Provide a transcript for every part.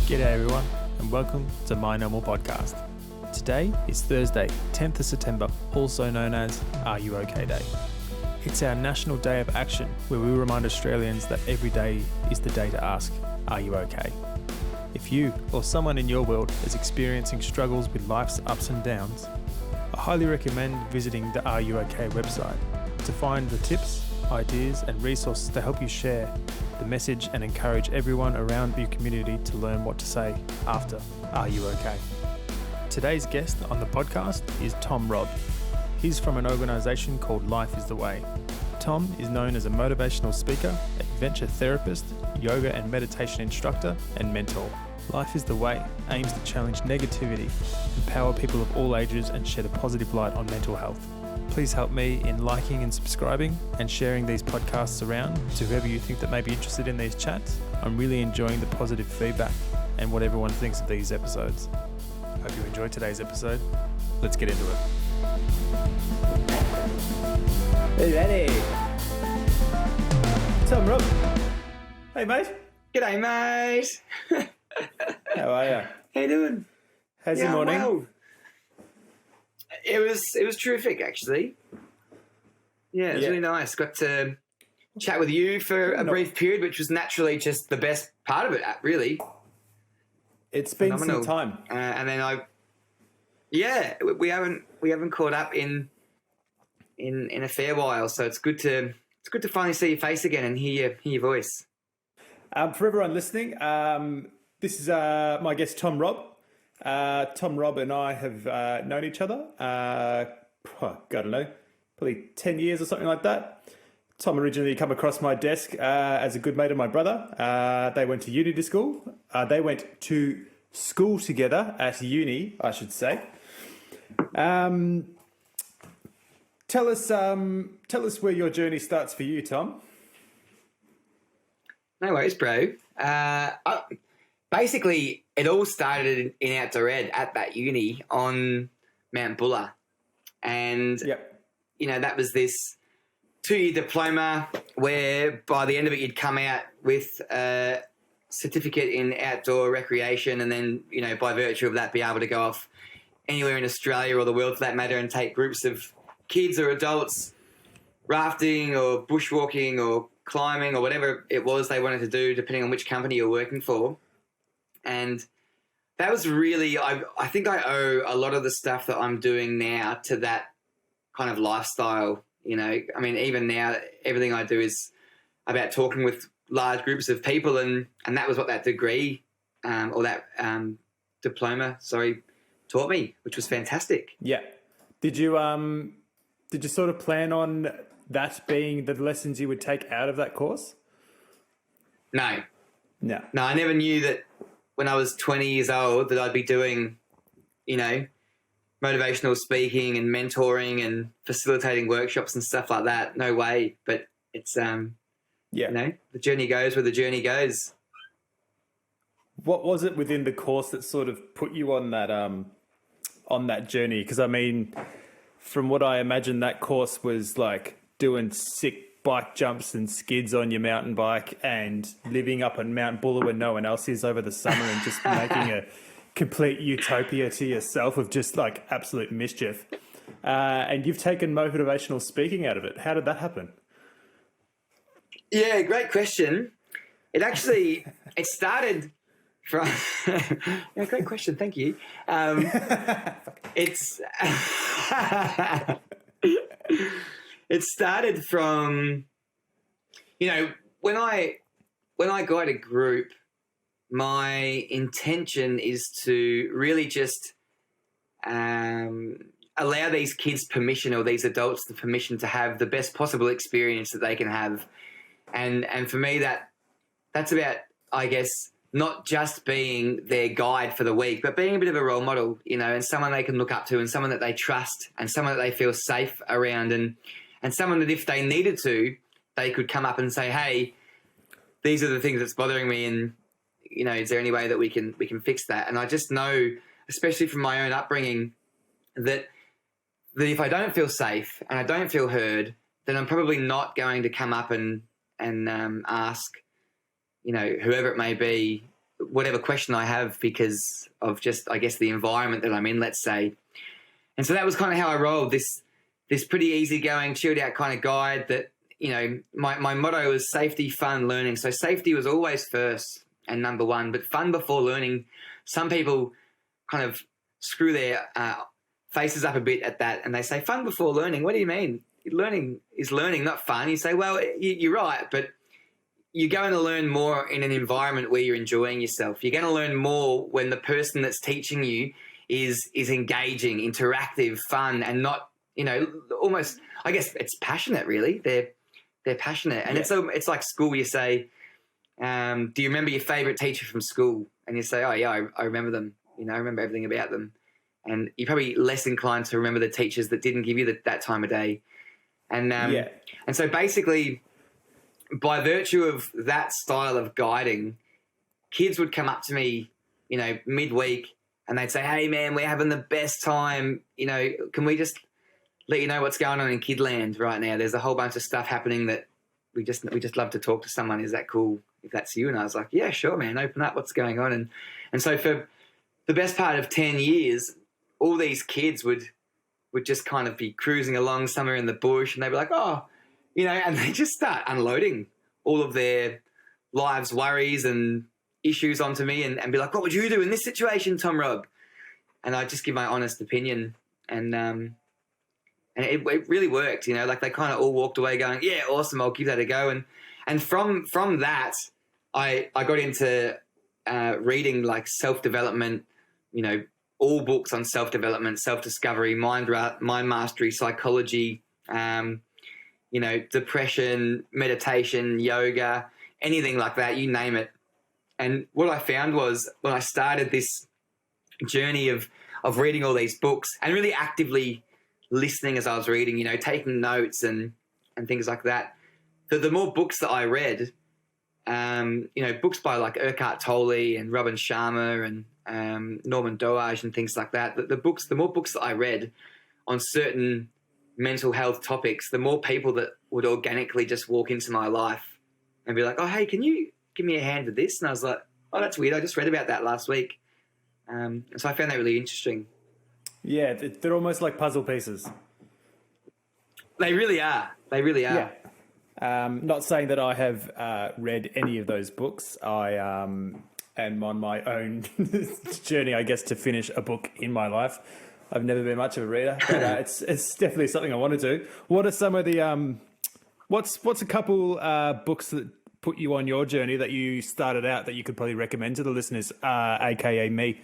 G'day everyone, and welcome to My Normal Podcast. Today is Thursday, 10th of September, also known as Are You OK Day. It's our National Day of Action, where we remind Australians that every day is the day to ask, are you okay? If you or someone in your world is experiencing struggles with life's ups and downs, I highly recommend visiting the Are You OK website to find the tips, ideas and resources to help you share the message and encourage everyone around your community to learn what to say after Are You OK? Today's guest on the podcast is Robb. He's from an organisation called Life is the Way. Tom is known as a motivational speaker, adventure therapist, yoga and meditation instructor, and mentor. Life is the Way aims to challenge negativity, empower people of all ages, and shed a positive light on mental health. Please help me in liking and subscribing and sharing these podcasts around to whoever you think that may be interested in these chats. I'm really enjoying the positive feedback and what everyone thinks of these episodes. Hope you enjoyed today's episode. Let's get into it. Hey, ready? Robb. Hey, mate. G'day, mate. How are you? How you doing? How's your morning? Well. It was terrific, actually. Yeah, it was really nice. Got to chat with you for a brief period, which was naturally just the best part of it, really. It's been phenomenal. Some time. And then we haven't caught up in a fair while, so it's good to finally see your face again and hear your voice. For everyone listening, this is my guest Robb. Robb and I have known each other, I don't know, probably 10 years or something like that. Tom originally come across my desk as a good mate of my brother. They went to uni to school. They went to school together at uni, I should say. Tell us where your journey starts for you, Tom. No worries, bro. Basically, it all started in outdoor ed at that uni on Mount Buller. And, that was this 2-year diploma where by the end of it, you'd come out with a certificate in outdoor recreation and then, by virtue of that, be able to go off anywhere in Australia or the world for that matter and take groups of kids or adults rafting or bushwalking or climbing or whatever it was they wanted to do, depending on which company you're working for. And that was really, I think I owe a lot of the stuff that I'm doing now to that kind of lifestyle. I mean, even now, everything I do is about talking with large groups of people, and that was what that degree or that diploma, taught me, which was fantastic. Yeah. Did you sort of plan on that being the lessons you would take out of that course? No, I never knew that when I was 20 years old that I'd be doing, motivational speaking and mentoring and facilitating workshops and stuff like that. No way. But it's, the journey goes where the journey goes. What was it within the course that sort of put you on that journey? Because, I mean, from what I imagine, that course was like doing sick bike jumps and skids on your mountain bike and living up on Mount Buller where no one else is over the summer and just making a complete utopia to yourself of just like absolute mischief. And you've taken motivational speaking out of it. How did that happen? Yeah, great question. It started from... yeah, great question. Thank you. It started from, when I guide a group, my intention is to really just allow these kids permission, or these adults the permission, to have the best possible experience that they can have. And for me, that's about, I guess, not just being their guide for the week, but being a bit of a role model, and someone they can look up to and someone that they trust and someone that they feel safe around, and someone that if they needed to, they could come up and say, hey, these are the things that's bothering me, and, is there any way that we can fix that? And I just know, especially from my own upbringing, that if I don't feel safe and I don't feel heard, then I'm probably not going to come up and ask whoever it may be, whatever question I have because of just, I guess, the environment that I'm in, let's say. And so that was kind of how I rolled, this pretty easygoing, chilled out kind of guide that, my motto was safety, fun, learning. So safety was always first and number one, but fun before learning. Some people kind of screw their faces up a bit at that and they say, fun before learning. What do you mean? Learning is learning, not fun. You say, well, you're right, but you're going to learn more in an environment where you're enjoying yourself. You're going to learn more when the person that's teaching you is engaging, interactive, fun, and not, almost, I guess it's passionate, really. They're passionate. And it's like school. You say, do you remember your favorite teacher from school? And you say, oh, yeah, I remember them. I remember everything about them. And you're probably less inclined to remember the teachers that didn't give you that time of day. And and so basically, by virtue of that style of guiding, kids would come up to me, midweek, and they'd say, hey, man, we're having the best time. Can we just let you know what's going on in Kidland right now? There's a whole bunch of stuff happening that we just love to talk to someone. Is that cool if that's you? And I was like, yeah, sure, man, open up, what's going on? And so for the best part of 10 years, all these kids would just kind of be cruising along somewhere in the bush, and they'd be like, oh, and they just start unloading all of their lives' worries and issues onto me and be like, what would you do in this situation, Tom Robb? And I just give my honest opinion. And it really worked, like they kind of all walked away going, yeah, awesome, I'll give that a go. And from that, I got into reading like self-development, all books on self-development, self-discovery, mind mastery, psychology, depression, meditation, yoga, anything like that, you name it. And what I found was when I started this journey of reading all these books and really actively listening as I was reading, taking notes and things like that, the more books that I read, books by like Eckhart Tolle and Robin Sharma and Norman Doage and things like that, the more books that I read on certain mental health topics, the more people that would organically just walk into my life and be like, oh, hey, can you give me a hand with this? And I was like, oh, that's weird. I just read about that last week. And so I found that really interesting. Yeah, they're almost like puzzle pieces. They really are. They really are. Yeah. Not saying that I have read any of those books. I am on my own journey, I guess, to finish a book in my life. I've never been much of a reader, but it's definitely something I want to do. What are some of the what's a couple books that put you on your journey that you started out that you could probably recommend to the listeners, aka me?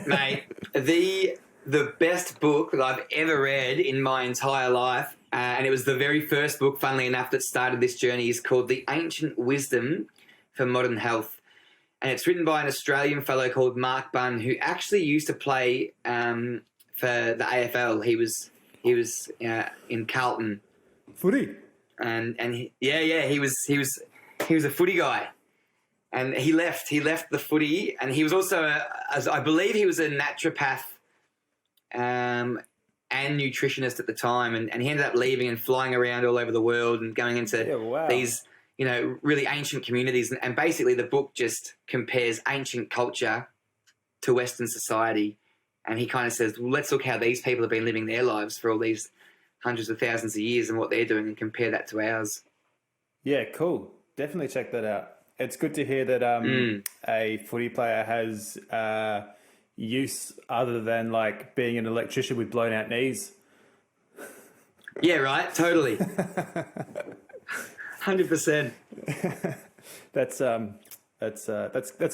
Mate, the best book that I've ever read in my entire life, and it was the very first book, funnily enough, that started this journey, is called The Ancient Wisdom for Modern Health. And it's written by an Australian fellow called Mark Bunn, who actually used to play for the AFL. He was in Carlton. Footy. And he was a footy guy. And he left the footy, and he was also I believe he was a naturopath and nutritionist at the time, and he ended up leaving and flying around all over the world and going into these really ancient communities. And basically the book just compares ancient culture to Western society. And he kind of says, well, let's look how these people have been living their lives for all these hundreds of thousands of years and what they're doing and compare that to ours. Yeah, cool. Definitely check that out. It's good to hear that a footy player has use other than like being an electrician with blown out knees. Yeah, right. Totally. 100%. That's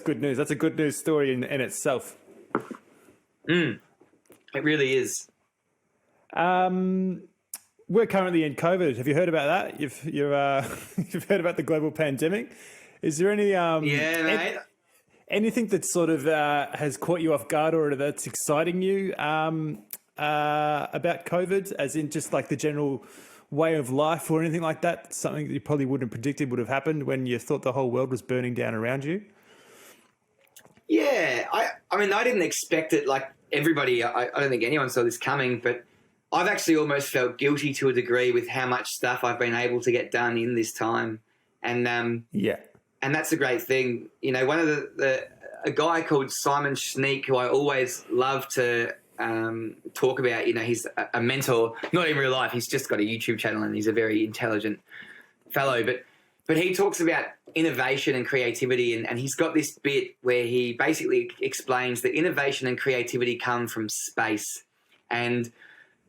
good news. That's a good news story in itself. It really is. We're currently in COVID. Have you heard about that? You've heard about the global pandemic. Is there any mate. Anything that sort of has caught you off guard or that's exciting you about COVID, as in just like the general way of life or anything like that? Something that you probably wouldn't have predicted would have happened when you thought the whole world was burning down around you? Yeah, I mean, I didn't expect it like everybody. I don't think anyone saw this coming, but I've actually almost felt guilty to a degree with how much stuff I've been able to get done in this time. And and that's a great thing. You know, one of a guy called Simon Schneek, who I always love to talk about. You know, he's a mentor, not in real life. He's just got a YouTube channel, and he's a very intelligent fellow. But he talks about innovation and creativity, and he's got this bit where he basically explains that innovation and creativity come from space. And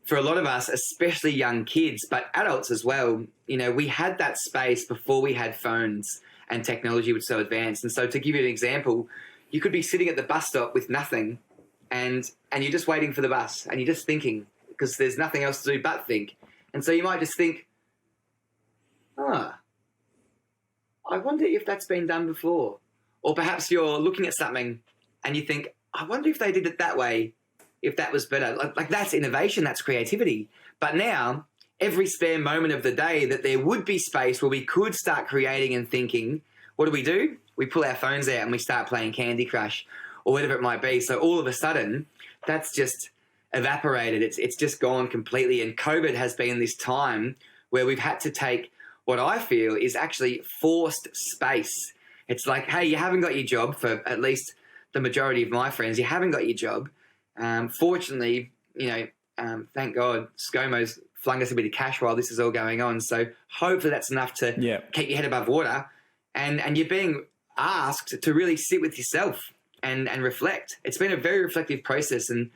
for a lot of us, especially young kids, but adults as well, you know, we had that space before we had phones and technology was so advanced. And so to give you an example, you could be sitting at the bus stop with nothing and you're just waiting for the bus and you're just thinking because there's nothing else to do but think. And so you might just think, I wonder if that's been done before. Or perhaps you're looking at something and you think, I wonder if they did it that way, if that was better. Like that's innovation, that's creativity. But now, every spare moment of the day that there would be space where we could start creating and thinking, what do? We pull our phones out and we start playing Candy Crush or whatever it might be. So all of a sudden, that's just evaporated. It's just gone completely. And COVID has been this time where we've had to take what I feel is actually forced space. It's like, hey, you haven't got your job for at least the majority of my friends. You haven't got your job. Fortunately, you know, thank God, ScoMo's flung us a bit of cash while this is all going on. So hopefully that's enough to keep your head above water. And you're being asked to really sit with yourself and reflect. It's been a very reflective process. And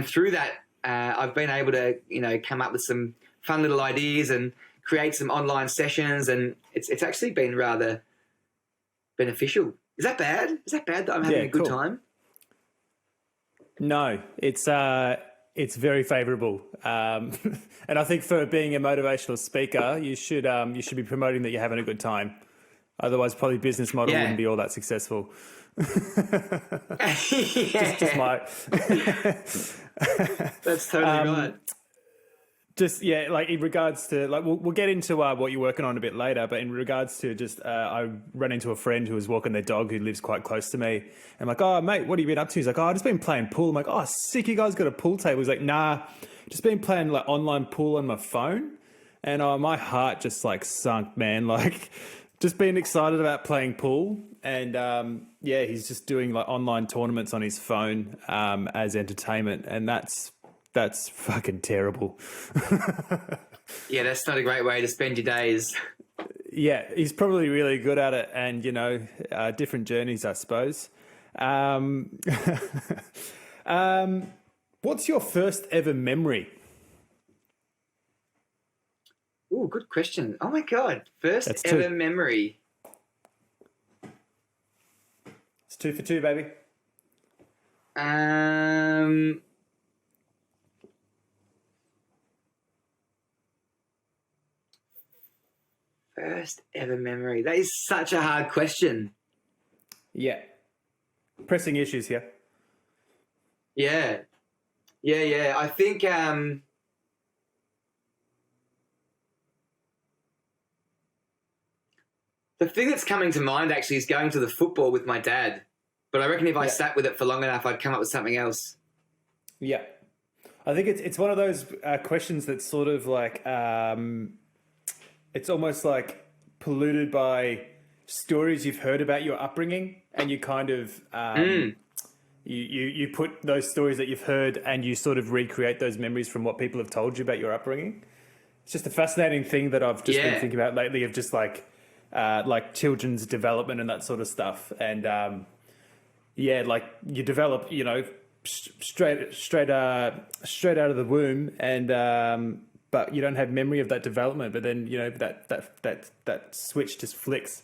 through that, I've been able to, you know, come up with some fun little ideas and create some online sessions. And it's actually been rather beneficial. Is that bad? Is that bad that I'm having a good time? No, it's very favourable, and I think for being a motivational speaker, you should be promoting that you're having a good time. Otherwise, probably business model wouldn't be all that successful. just my. That's totally right. Just like in regards to like we'll get into what you're working on a bit later, but in regards to just I ran into a friend who was walking their dog who lives quite close to me. I'm like, oh mate, what have you been up to? He's like, oh, I've just been playing pool. I'm like, oh sick, you guys got a pool table? He's like, nah, just been playing like online pool on my phone, and my heart just like sunk, man. Like just being excited about playing pool, and he's just doing like online tournaments on his phone as entertainment, and that's fucking terrible. Yeah, that's not a great way to spend your days. Yeah, he's probably really good at it, and you know, different journeys, I suppose. What's your first ever memory? Oh, good question. Oh my God, first ever memory. It's 2 for 2, baby. First ever memory. That is such a hard question. Yeah. Pressing issues here. Yeah. I think the thing that's coming to mind actually is going to the football with my dad. But I reckon if I sat with it for long enough, I'd come up with something else. Yeah. I think it's one of those questions that's sort of like it's almost like polluted by stories you've heard about your upbringing, and you kind of you put those stories that you've heard and you sort of recreate those memories from what people have told you about your upbringing. It's just a fascinating thing that I've just been thinking about lately, of just like children's development and that sort of stuff. And like you develop, you know, straight out of the womb, and but you don't have memory of that development. But then, you know, that switch just flicks.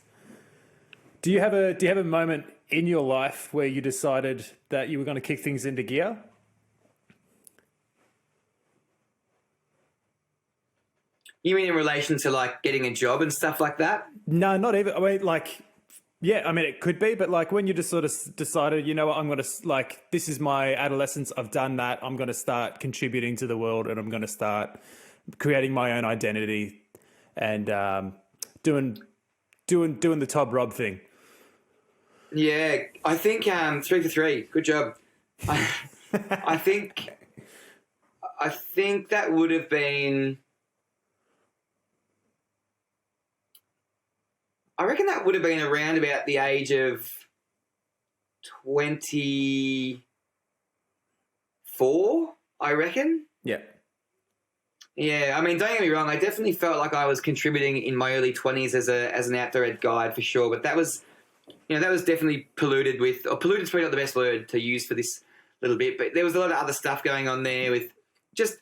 Do you have a moment in your life where you decided that you were going to kick things into gear? You mean in relation to like getting a job and stuff like that? No, not even. I mean, like, yeah, I mean, it could be, but like when you just sort of decided, you know what, I'm going to, like, this is my adolescence. I've done that. I'm going to start contributing to the world, and I'm going to start creating my own identity and doing the top Robb thing. Yeah, I think 3 for 3. Good job. I think that would have been. I reckon that would have been around about the age of 24, I reckon. Yeah. Yeah, I mean, don't get me wrong. I definitely felt like I was contributing in my early 20s as an outdoor ed guide for sure. But that was, that was definitely polluted with, or polluted's probably not the best word to use for this little bit, but there was a lot of other stuff going on there with just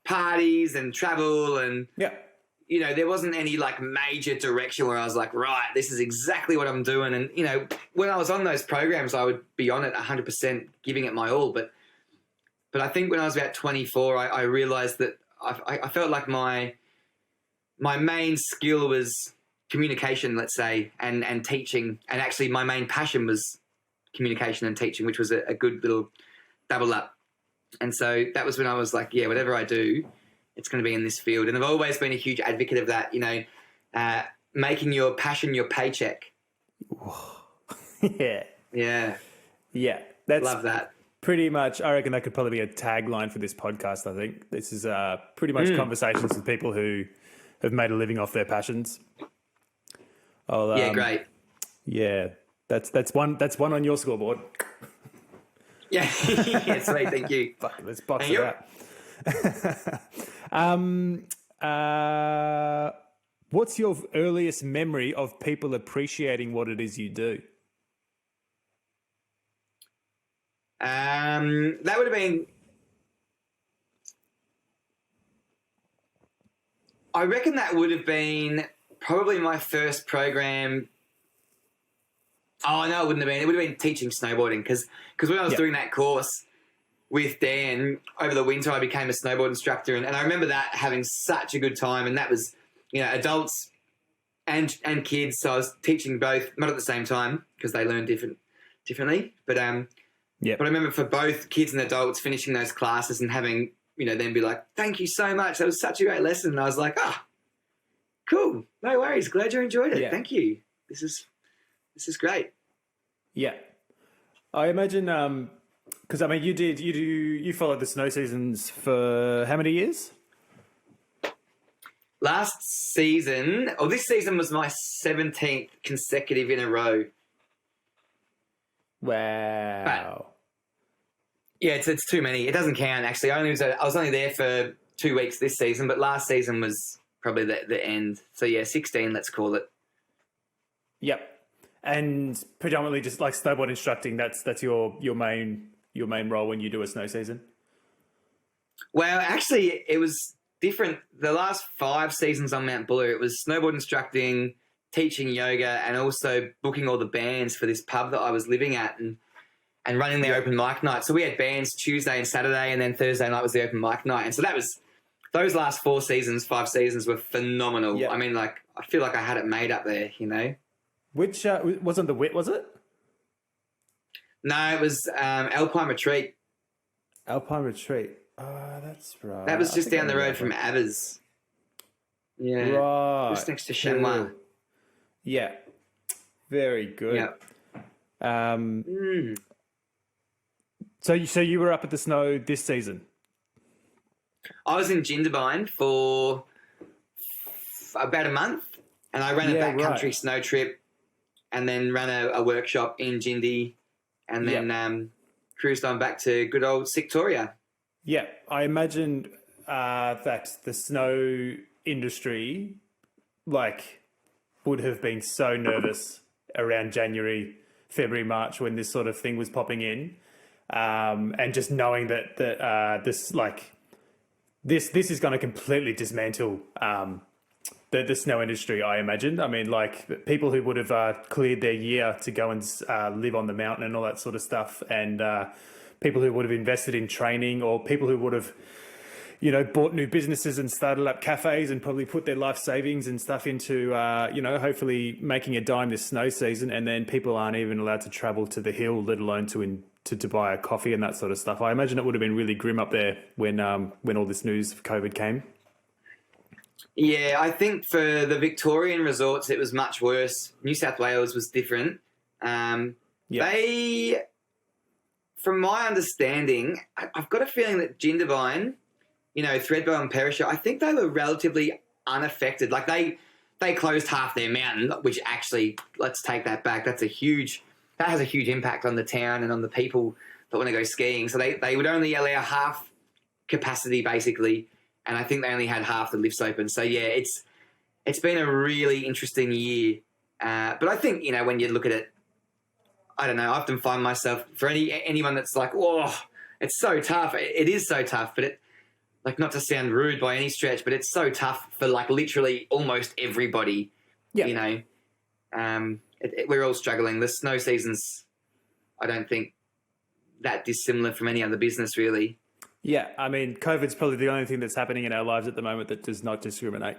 parties and travel and, there wasn't any like major direction where I was like, right, this is exactly what I'm doing. And, when I was on those programs, I would be on it 100%, giving it my all. But I think when I was about 24, I realized that I felt like my main skill was communication, let's say, and teaching. And actually my main passion was communication and teaching, which was a good little double up. And so that was when I was like, yeah, whatever I do, it's going to be in this field. And I've always been a huge advocate of that, making your passion your paycheck. Yeah. Yeah. Yeah. Love that. Pretty much, I reckon that could probably be a tagline for this podcast, I think. This is pretty much conversations with people who have made a living off their passions. Yeah, great. Yeah, that's one on your scoreboard. Yeah, yeah, sweet, thank you. Fuck, let's box it out. What's your earliest memory of people appreciating what it is you do? That would have been, I reckon that would have been probably my first program. Oh, no, it wouldn't have been. It would have been teaching snowboarding because when I was doing that course with Dan over the winter, I became a snowboard instructor. And I remember that having such a good time. And that was, adults and kids. So I was teaching both, not at the same time because they learn differently. But But I remember for both kids and adults finishing those classes and having, them be like, thank you so much. That was such a great lesson. And I was like, cool. No worries. Glad you enjoyed it. Yeah. Thank you. This is great. Yeah. I imagine, because you followed the snow seasons for how many years? This season was my 17th consecutive in a row. Wow. But, yeah, it's too many. It doesn't count, actually. I was only there for 2 weeks this season, but last season was probably the end. So, yeah, 16, let's call it. Yep. And predominantly just like snowboard instructing, that's your main role when you do a snow season? Well, actually, it was different. The last 5 seasons on Mount Buller, it was snowboard instructing, teaching yoga, and also booking all the bands for this pub that I was living at and running the open mic night. So we had bands Tuesday and Saturday, and then Thursday night was the open mic night. And so that was, those last 5 seasons were phenomenal. Yep. I mean, like, I feel like I had it made up there, Which, wasn't the Wit, was it? No, it was Alpine Retreat. Alpine Retreat. Oh, that's right. That was just down the road from Avers. Yeah. Right. Just next to Shenhua. Yeah. Very good. Yeah. So you were up at the snow this season? I was in Jindabyne for about a month, and I ran a backcountry snow trip and then ran a workshop in Jindy and then cruised on back to good old Victoria. Yeah, I imagine that the snow industry, would have been so nervous around January, February, March when this sort of thing was popping in, and just knowing that this is going to completely dismantle the snow industry. I imagine. I mean, people who would have cleared their year to go and live on the mountain and all that sort of stuff, and people who would have invested in training, or people who would have, bought new businesses and started up cafes and probably put their life savings and stuff into, hopefully making a dime this snow season. And then people aren't even allowed to travel to the hill, let alone to buy a coffee and that sort of stuff. I imagine it would have been really grim up there when all this news of COVID came. Yeah, I think for the Victorian resorts, it was much worse. New South Wales was different. They, from my understanding, I've got a feeling that Jindabyne, Thredbo and Perisher, I think they were relatively unaffected. Like they they closed half their mountain, which actually, let's take that back. That has a huge impact on the town and on the people that want to go skiing. So they would only allow half capacity basically, and I think they only had half the lifts open. So yeah, it's been a really interesting year. But I think, you know, when you look at it, I don't know, I often find myself, for anyone that's like, whoa, it's so tough. It is so tough, but like, not to sound rude by any stretch, but it's so tough for like literally almost everybody. Yeah. You know, we're all struggling. The snow season's, I don't think, that dissimilar from any other business, really. Yeah, I mean, COVID's probably the only thing that's happening in our lives at the moment that does not discriminate.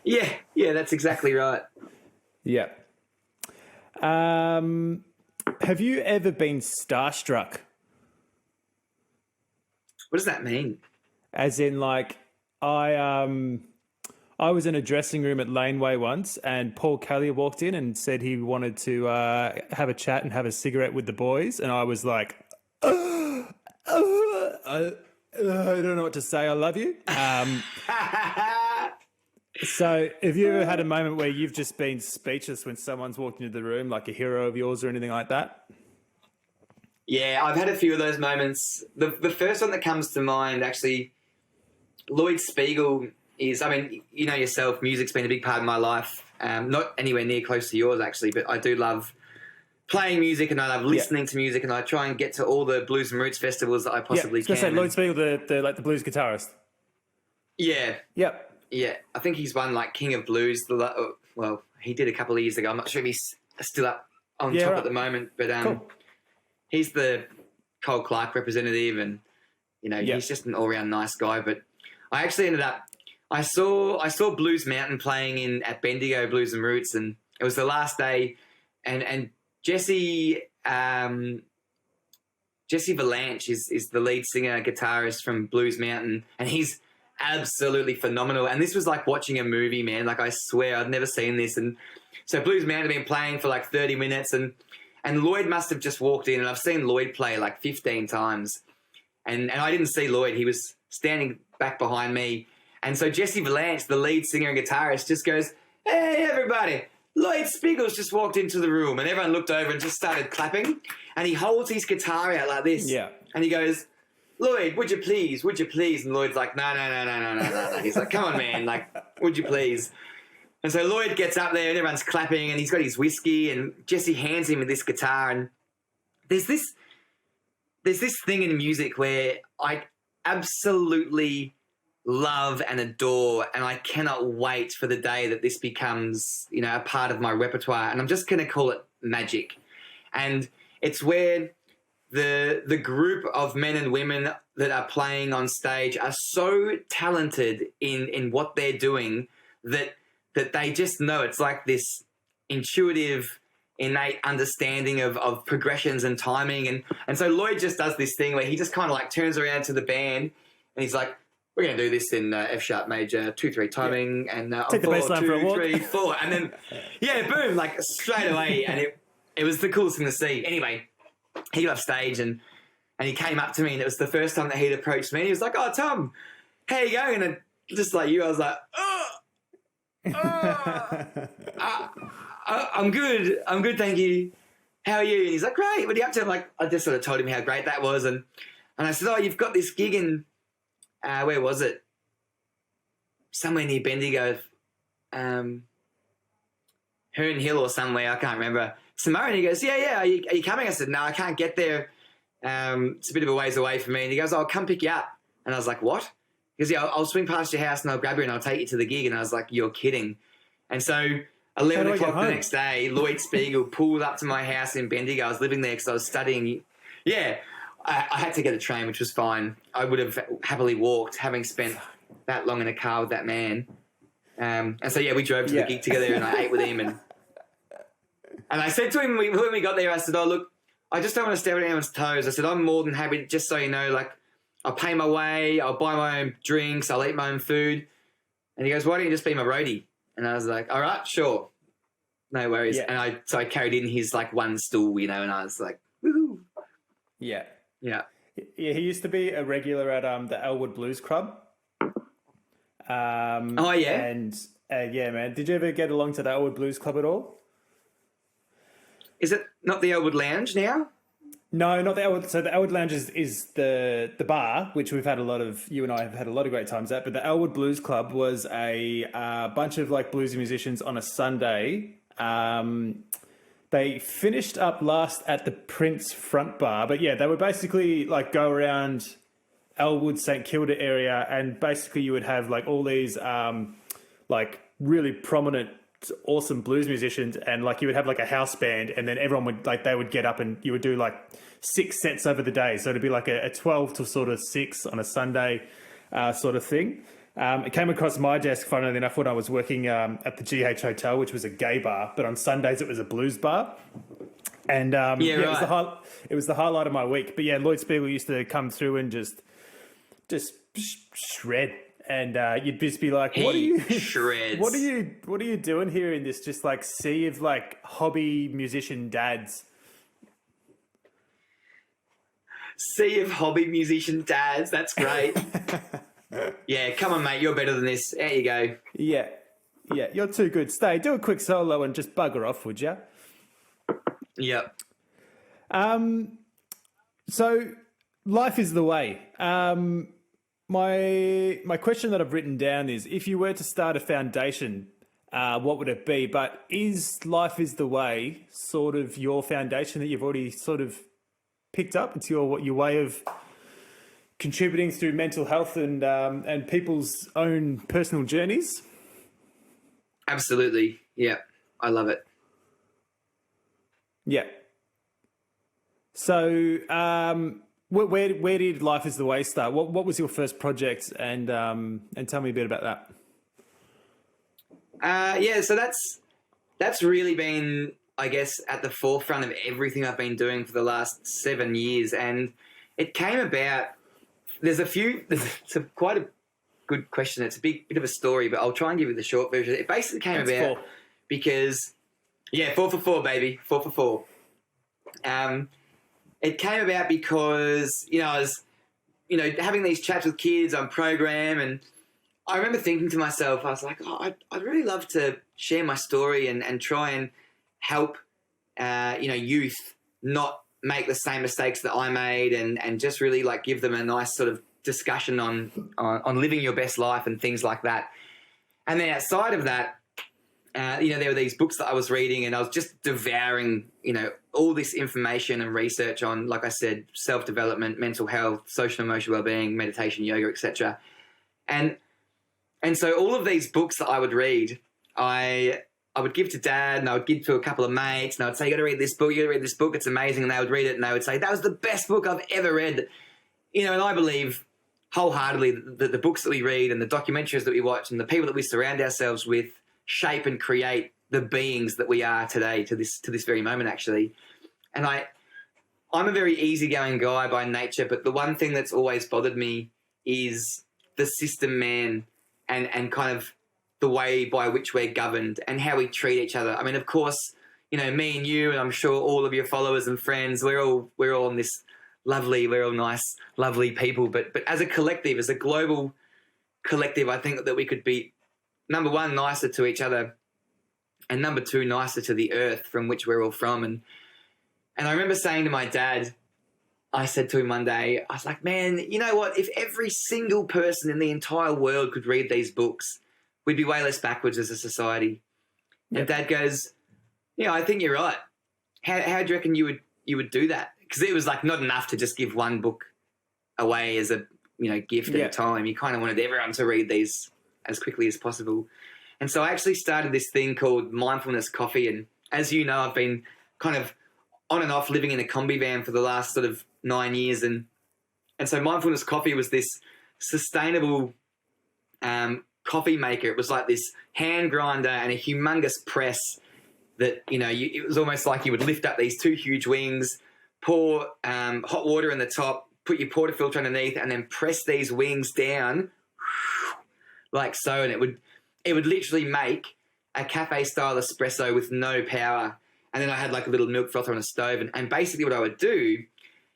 Yeah, that's exactly right. Yeah. Have you ever been starstruck? What does that mean? As in, like, I was in a dressing room at Laneway once, and Paul Callier walked in and said he wanted to have a chat and have a cigarette with the boys, and I was like, I don't know what to say. I love you. So have you ever had a moment where you've just been speechless when someone's walked into the room, like a hero of yours or anything like that? Yeah, I've had a few of those moments. The first one that comes to mind, actually, Lloyd Spiegel is, I mean, you know yourself, music's been a big part of my life. Not anywhere near close to yours, actually, but I do love playing music and I love listening to music, and I try and get to all the blues and roots festivals that I possibly can. Say Lloyd Spiegel, the blues guitarist. Yeah. Yep. Yeah, I think he's won like King of Blues. Well, he did a couple of years ago. I'm not sure if he's still up on top at the moment, but cool. He's the Cole Clark representative, and you know he's just an all-round nice guy. But I actually ended up, I saw Blues Mountain playing at Bendigo Blues and Roots, and it was the last day, and Jesse Valanche is the lead singer guitarist from Blues Mountain, and he's absolutely phenomenal. And this was like watching a movie, man. Like, I swear I'd never seen this. And so Blues Mountain had been playing for like 30 minutes, and Lloyd must have just walked in, and I've seen Lloyd play like 15 times. And I didn't see Lloyd. He was standing back behind me. And so Jesse Valanche, the lead singer and guitarist, just goes, "Hey, everybody, Lloyd Spiegel's just walked into the room." And everyone looked over and just started clapping. And he holds his guitar out like this. Yeah. And he goes, "Lloyd, would you please? Would you please?" And Lloyd's like, no. He's like, "Come on, man. Like, would you please?" And so Lloyd gets up there and everyone's clapping, and he's got his whiskey, and Jesse hands him this guitar. And there's this thing in music where I absolutely love and adore, and I cannot wait for the day that this becomes, you know, a part of my repertoire. And I'm just going to call it magic. And it's where the group of men and women that are playing on stage are so talented in what they're doing that they just know. It's like this intuitive, innate understanding of progressions and timing. And so Lloyd just does this thing where he just kind of like turns around to the band and he's like, "We're going to do this in F sharp major, 2/3 timing, and take the bass line for a walk. 3 4." And then boom, like straight away. And it was the coolest thing to see. Anyway, he got off stage and he came up to me, and it was the first time that he'd approached me. And he was like, "Oh, Tom, how you going?" And just like you, I was like, I'm good. I'm good, thank you. How are you?" And he's like, "Great. What are you up to?" I'm like, I just sort of told him how great that was. And I said, "Oh, you've got this gig in, where was it? Somewhere near Bendigo, Herne Hill or somewhere. I can't remember. Samoa." And he goes, yeah. Are you coming?" I said, "No, I can't get there. It's a bit of a ways away from me." And he goes, "I'll come pick you up." And I was like, "What?" He goes, "Yeah, I'll swing past your house and I'll grab you and I'll take you to the gig." And I was like, "You're kidding." And so 11 o'clock the next day, Lloyd Spiegel pulled up to my house in Bendigo. I was living there because I was studying. Yeah, I had to get a train, which was fine. I would have happily walked, having spent that long in a car with that man. And so, we drove to the gig together, and I ate with him. And I said to him when we got there, I said, "Oh, look, I just don't want to step on anyone's toes." I said, "I'm more than happy, just so you know, like, I'll pay my way, I'll buy my own drinks, I'll eat my own food." And he goes, "Why don't you just be my roadie?" And I was like, "All right, sure. No worries." Yeah. And I carried in his like one stool, you know, and I was like, woohoo. Yeah. Yeah. Yeah, he used to be a regular at the Elwood Blues Club. Oh, yeah. And Yeah, man. Did you ever get along to the Elwood Blues Club at all? Is it not the Elwood Lounge now? No, not the Elwood. So the Elwood Lounge is the bar, which you and I have had a lot of great times at. But the Elwood Blues Club was a bunch of like bluesy musicians on a Sunday. They finished up last at the Prince Front Bar, but yeah, they would basically like go around Elwood, St Kilda area, and basically you would have like all these like really prominent, awesome blues musicians, and like you would have like a house band, and then everyone would like they would get up and you would do like 6 sets over the day. So it'd be like a 12 to sort of 6 on a Sunday sort of thing. It came across my desk, funnily enough, when I was working at the GH Hotel, which was a gay bar, but on Sundays it was a blues bar. And right. it was the highlight of my week. But yeah, Lloyd Spiegel used to come through and just shred. And you'd just be like, "What are you? Shreds. What are you doing here in this just like sea of like hobby musician dads?" Sea of hobby musician dads. That's great. Yeah, come on, mate. You're better than this. There you go. Yeah, you're too good. Stay, do a quick solo and just bugger off, would you? Yep. So life is the way. My question that I've written down is, if you were to start a foundation, what would it be? But is Life is the Way sort of your foundation that you've already sort of picked up? It's your way of contributing through mental health and people's own personal journeys? Absolutely. Yeah. I love it. Yeah. So, where did Life is the Way start? What was your first project, and tell me a bit about that. Yeah, so that's really been, I guess, at the forefront of everything I've been doing for the last 7 years, and it came about. It's quite a good question. It's a bit of a story, but I'll try and give you the short version. It basically came about because, 4 for 4, baby, 4 for 4. It came about because, I was, having these chats with kids on program, and I remember thinking to myself, I was like, I'd really love to share my story and try and help, youth not make the same mistakes that I made, and just really like give them a nice sort of discussion on living your best life and things like that. And then outside of that, there were these books that I was reading, and I was just devouring, all this information and research on, like I said, self-development, mental health, social and emotional well-being, meditation, yoga, etc. And so all of these books that I would read, I would give to Dad, and I would give to a couple of mates, and I would say, you got to read this book, it's amazing. And they would read it, and they would say, that was the best book I've ever read. And I believe wholeheartedly that the books that we read and the documentaries that we watch and the people that we surround ourselves with shape and create the beings that we are today, to this very moment, actually. And I'm a very easygoing guy by nature, but the one thing that's always bothered me is the system man and kind of the way by which we're governed and how we treat each other. I mean, of course, me and you, and I'm sure all of your followers and friends, we're all on this we're all nice, lovely people. But as a collective, as a global collective, I think that we could be, number one, nicer to each other, and number two, nicer to the earth from which we're all from. And I remember saying to my dad, I said to him one day, I was like, man, you know what? If every single person in the entire world could read these books, we'd be way less backwards as a society. Yep. And Dad goes, I think you're right. How do you reckon you would do that? Because it was like not enough to just give one book away as a gift at a time. You kind of wanted everyone to read these as quickly as possible. And so I actually started this thing called Mindfulness Coffee. And as you know, I've been kind of on and off living in a Combi van for the last sort of 9 years. And so Mindfulness Coffee was this sustainable coffee maker. It was like this hand grinder and a humongous press that, it was almost like you would lift up these two huge wings, pour hot water in the top, put your portafilter underneath, and then press these wings down like so. And it would literally make a cafe-style espresso with no power. And then I had like a little milk frother on a stove. And basically what I would do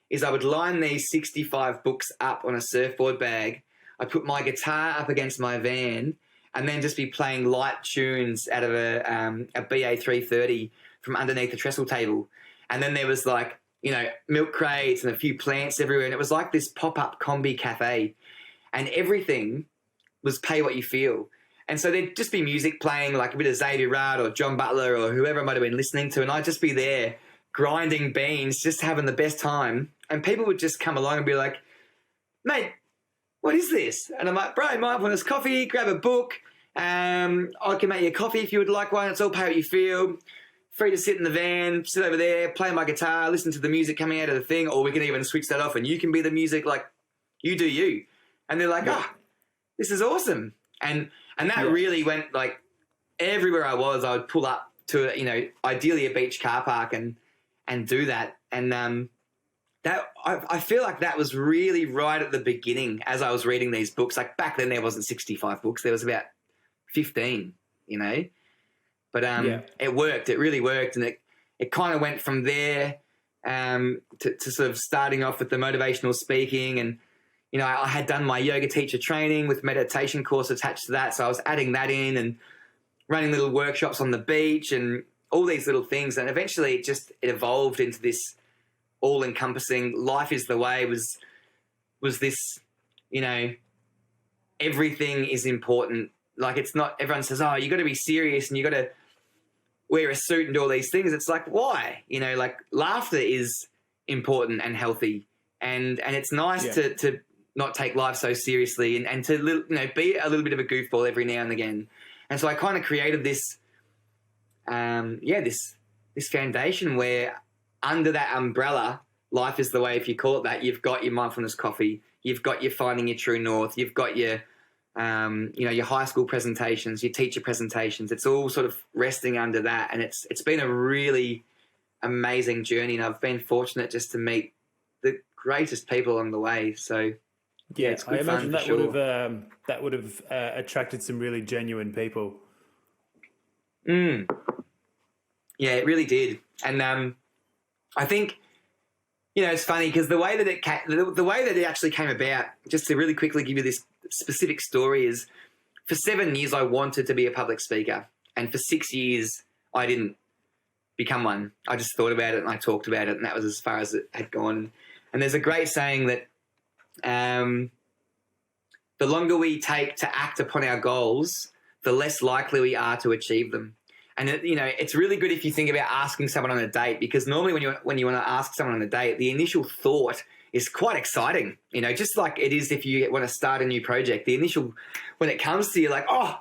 is I would line these 65 books up on a surfboard bag. I'd put my guitar up against my van, and then just be playing light tunes out of a BA330 from underneath the trestle table. And then there was like, you know, milk crates and a few plants everywhere. And it was like this pop-up combi cafe, and everything was pay what you feel. And so there'd just be music playing, like a bit of Xavier Rudd or John Butler or whoever I might have been listening to. And I'd just be there grinding beans, just having the best time. And people would just come along and be like, mate, what is this? And I'm like, bro, mindfulness coffee, grab a book. I can make you a coffee if you would like one. It's all pay what you feel. Free to sit in the van, sit over there, play my guitar, listen to the music coming out of the thing, or we can even switch that off and you can be the music, like, you do you. And they're like, this is awesome. And that really went, like, everywhere I was, I would pull up to, you know, ideally a beach car park and do that. And that I feel like that was really right at the beginning as I was reading these books. Like, back then there wasn't 65 books. There was about 15, you know. But it worked. It really worked. And it kind of went from there to sort of starting off with the motivational speaking. And, you know, I had done my yoga teacher training with meditation course attached to that. So I was adding that in and running little workshops on the beach and all these little things. And eventually it evolved into this all-encompassing life is the way was this, you know, everything is important. Like, it's not, everyone says, oh, you got to be serious and you got to wear a suit and do all these things. It's like, why? You know, like, laughter is important and healthy. And it's nice to not take life so seriously and to, you know, be a little bit of a goofball every now and again. And so I kind of created this, this foundation where under that umbrella, life is the way, if you call it that, you've got your mindfulness coffee, you've got your finding your true north, you've got your, you know, your high school presentations, your teacher presentations. It's all sort of resting under that. And it's been a really amazing journey. And I've been fortunate just to meet the greatest people along the way. So yeah, it's good I imagine fun, that would have attracted some really genuine people. Yeah, it really did. And I think, you know, it's funny because the way that it actually came about, just to really quickly give you this specific story, is for 7 years I wanted to be a public speaker, and for 6 years I didn't become one. I just thought about it and I talked about it, and that was as far as it had gone. And there's a great saying that the longer we take to act upon our goals, the less likely we are to achieve them. And you know, it's really good if you think about asking someone on a date, because normally when you want to ask someone on a date, the initial thought is quite exciting. You know, just like it is if you want to start a new project. The initial, when it comes to you, like, oh,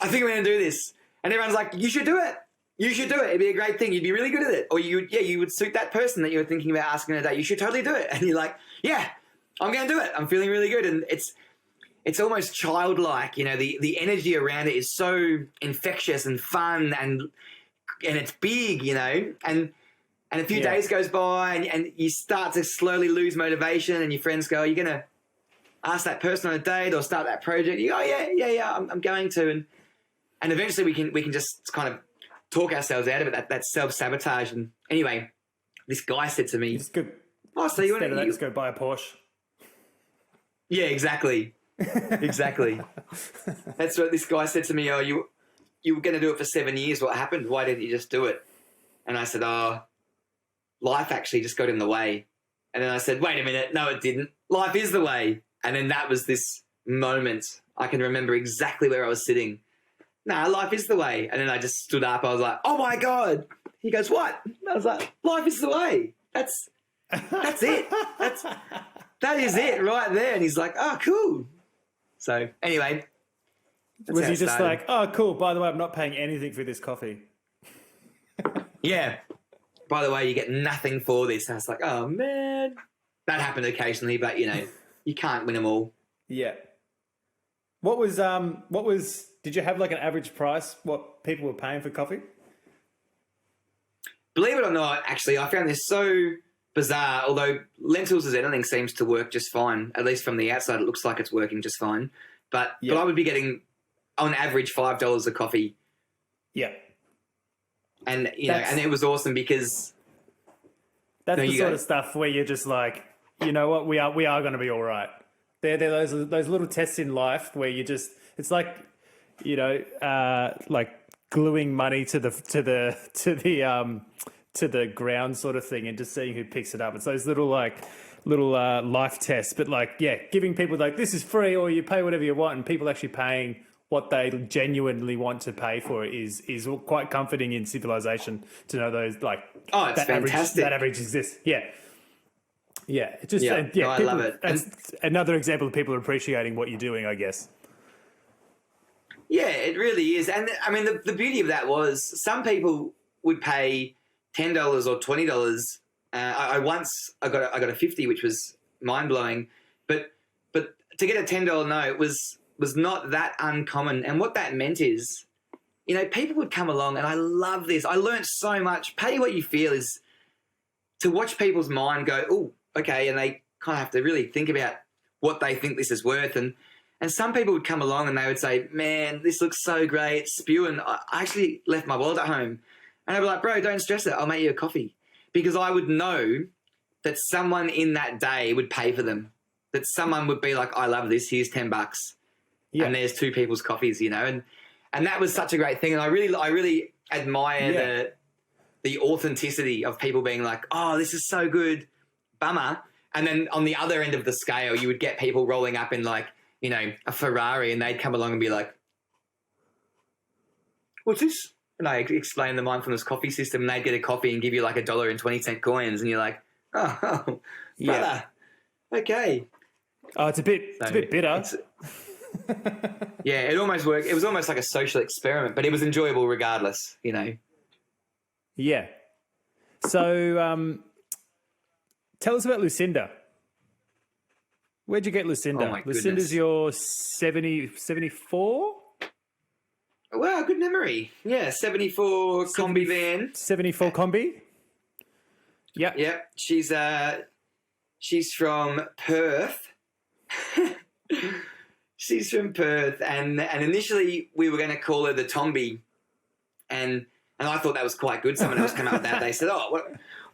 I think I'm going to do this, and everyone's like, you should do it. You should do it. It'd be a great thing. You'd be really good at it. Or you would suit that person that you were thinking about asking on a date. You should totally do it. And you're like, yeah, I'm going to do it. I'm feeling really good. And it's almost childlike, you know, the energy around it is so infectious and fun and it's big, you know, and a few days goes by and you start to slowly lose motivation, and your friends go, are you going to ask that person on a date or start that project? You go, yeah, I'm going to. And eventually we can just kind of talk ourselves out of it, that self-sabotage. And anyway, this guy said to me, so you want to just go buy a Porsche? Yeah, exactly. Exactly. That's what this guy said to me. Oh, you were going to do it for 7 years. What happened? Why didn't you just do it? And I said, oh, life actually just got in the way. And then I said, wait a minute. No, it didn't. Life is the way. And then that was this moment. I can remember exactly where I was sitting. No, life is the way. And then I just stood up. I was like, oh my God. He goes, what? And I was like, life is the way. That's it. That is it right there. And he's like, oh, cool. So anyway, was he just like, oh, cool, by the way, I'm not paying anything for this coffee? Yeah. By the way, you get nothing for this. And I was like, oh, man. That happened occasionally, but, you know, you can't win them all. Yeah. What was, did you have like an average price, what people were paying for coffee? Believe it or not, actually, I found this so bizarre, although lentils as anything seems to work just fine. At least from the outside, it looks like it's working just fine. But I would be getting, on average, $5 a coffee. Yeah. And, you know, and it was awesome because... That's the sort of stuff where you're just like, you know what, we are going to be all right. They're those little tests in life where you just, it's like, like gluing money to the ground sort of thing, and just seeing who picks it up. It's those little life tests, but giving people like, this is free, or you pay whatever you want, and people actually paying what they genuinely want to pay for is quite comforting in civilization to know those, like, it's fantastic. That average exists. Yeah. It's just, I love it. That's another example of people appreciating what you're doing, I guess. Yeah, it really is. And I mean, the beauty of that was some people would pay $10 or $20. I got a 50, which was mind blowing, but to get a $10 note was not that uncommon. And what that meant is, people would come along, and I love this. I learned so much. Pay what you feel is to watch people's mind go, oh, okay, and they kind of have to really think about what they think this is worth. And some people would come along and they would say, man, this looks so great, spewing. I actually left my wallet at home. And I'd be like, bro, don't stress it. I'll make you a coffee. Because I would know that someone in that day would pay for them. That someone would be like, I love this. Here's $10. Yeah. And there's two people's coffees, And that was such a great thing. And I really admire the authenticity of people being like, oh, this is so good, bummer. And then on the other end of the scale, you would get people rolling up in like, a Ferrari, and they'd come along and be like, what's this? And I explain the mindfulness coffee system, and they'd get a coffee and give you like $1.20 coins. And you're like, oh, brother, okay. Oh, it's a bit bitter. Yeah, it almost worked. It was almost like a social experiment, but it was enjoyable regardless, Yeah. So tell us about Lucinda. Where'd you get Lucinda? Oh, my Lucinda's goodness. your 74? Wow, good memory. Yeah, 74 Combi van. 74 Combi? Yeah. Yeah, she's from Perth. She's from Perth, and initially we were going to call her the Tombi, and I thought that was quite good. Someone else came up with that. They said, oh,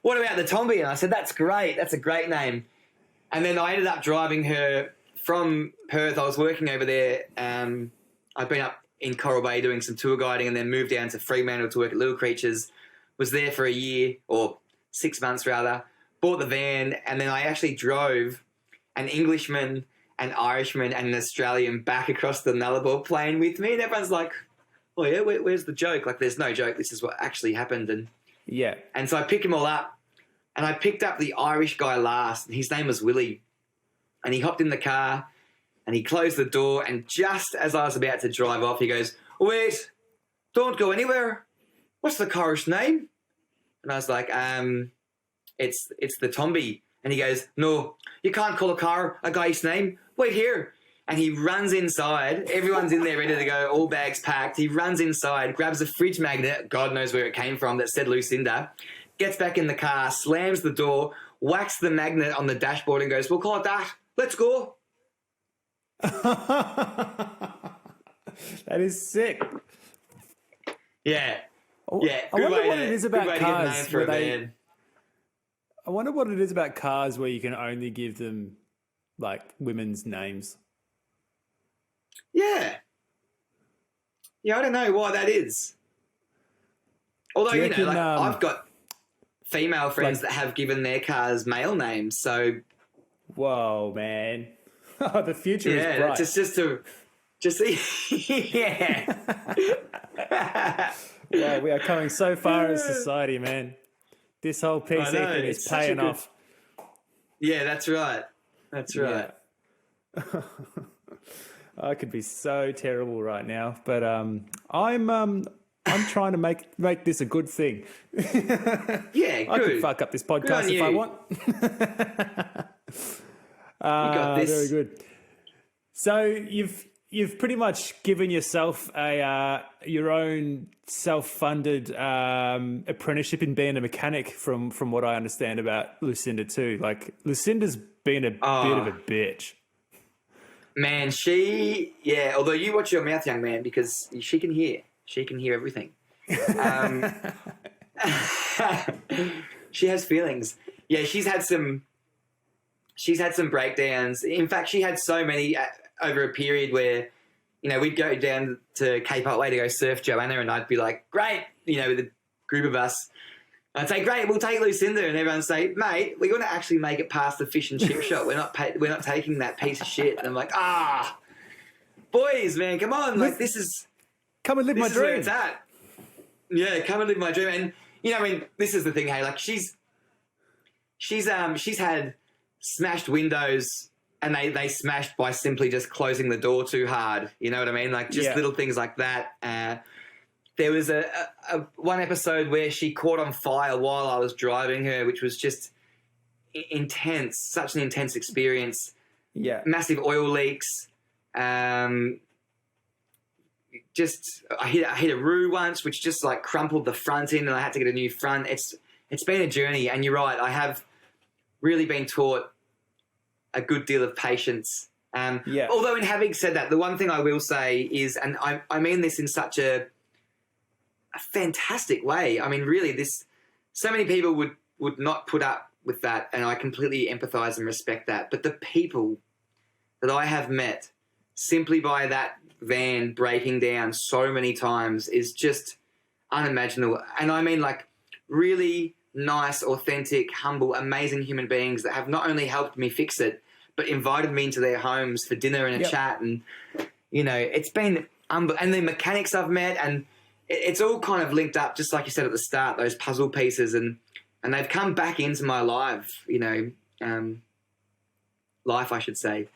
what about the Tombi? And I said, that's great. That's a great name. And then I ended up driving her from Perth. I was working over there. I'd been up in Coral Bay doing some tour guiding, and then moved down to Fremantle to work at Little Creatures. Was there for a year, or 6 months rather. Bought the van, and then I actually drove an Englishman, an Irishman, and an Australian back across the Nullarbor plain with me. And everyone's like, oh yeah, where's the joke? Like, there's no joke. This is what actually happened. And so I picked them all up, and I picked up the Irish guy last, and his name was Willie. And he hopped in the car, and he closed the door, and just as I was about to drive off, he goes, wait, don't go anywhere. What's the car's name? And I was like, it's the Tombi. And he goes, no, you can't call a car a guy's name. Wait here. And he runs inside. Everyone's in there ready to go, all bags packed. He runs inside, grabs a fridge magnet, God knows where it came from, that said Lucinda, gets back in the car, slams the door, whacks the magnet on the dashboard and goes, we'll call it that. Let's go. That is sick. Yeah. Yeah. I wonder what it is about cars. I wonder what it is about cars where you can only give them like women's names. Yeah. Yeah, I don't know why that is. Although, I've got female friends that have given their cars male names, so... Whoa, man. The future is bright. Yeah. Wow, we are coming so far as society, man. This whole PC thing is paying off. Yeah, that's right. That's right. Yeah. I could be so terrible right now, but I'm trying to make this a good thing. Yeah, good. I could fuck up this podcast if I want. You got this. Very good. So you've pretty much given yourself your own self-funded apprenticeship in being a mechanic from what I understand about Lucinda too. Like, Lucinda's been a bit of a bitch. Man, although you watch your mouth, young man, because she can hear. She can hear everything. She has feelings. Yeah, she's had some breakdowns. In fact, she had so many over a period where we'd go down to Cape Otway to go surf Joanna, and I'd be like, great, with a group of us. I'd say, great, we'll take Lucinda, and everyone would say, mate, we're going to actually make it past the fish and chip shop. We're not taking that piece of shit. And I'm like, boys, man, come on, like this is come and live my dream. Where it's at. Yeah, come and live my dream. And this is the thing, hey, like she's had smashed windows, and they smashed by simply just closing the door too hard. You know what I mean? Like just little things like that. There was a one episode where she caught on fire while I was driving her, which was just intense, such an intense experience. Yeah. Massive oil leaks. I hit a roo once, which just like crumpled the front in, and I had to get a new front. It's been a journey, and you're right. I have really been taught a good deal of patience. Although in having said that, the one thing I will say is, and I mean this in such a fantastic way. I mean, really, so many people would not put up with that, and I completely empathize and respect that. But the people that I have met simply by that van breaking down so many times is just unimaginable. And I mean, like, really nice, authentic, humble, amazing human beings that have not only helped me fix it, but invited me into their homes for dinner and a chat. And, it's been and the mechanics I've met, and it's all kind of linked up, just like you said at the start, those puzzle pieces, and they've come back into my life, life, I should say,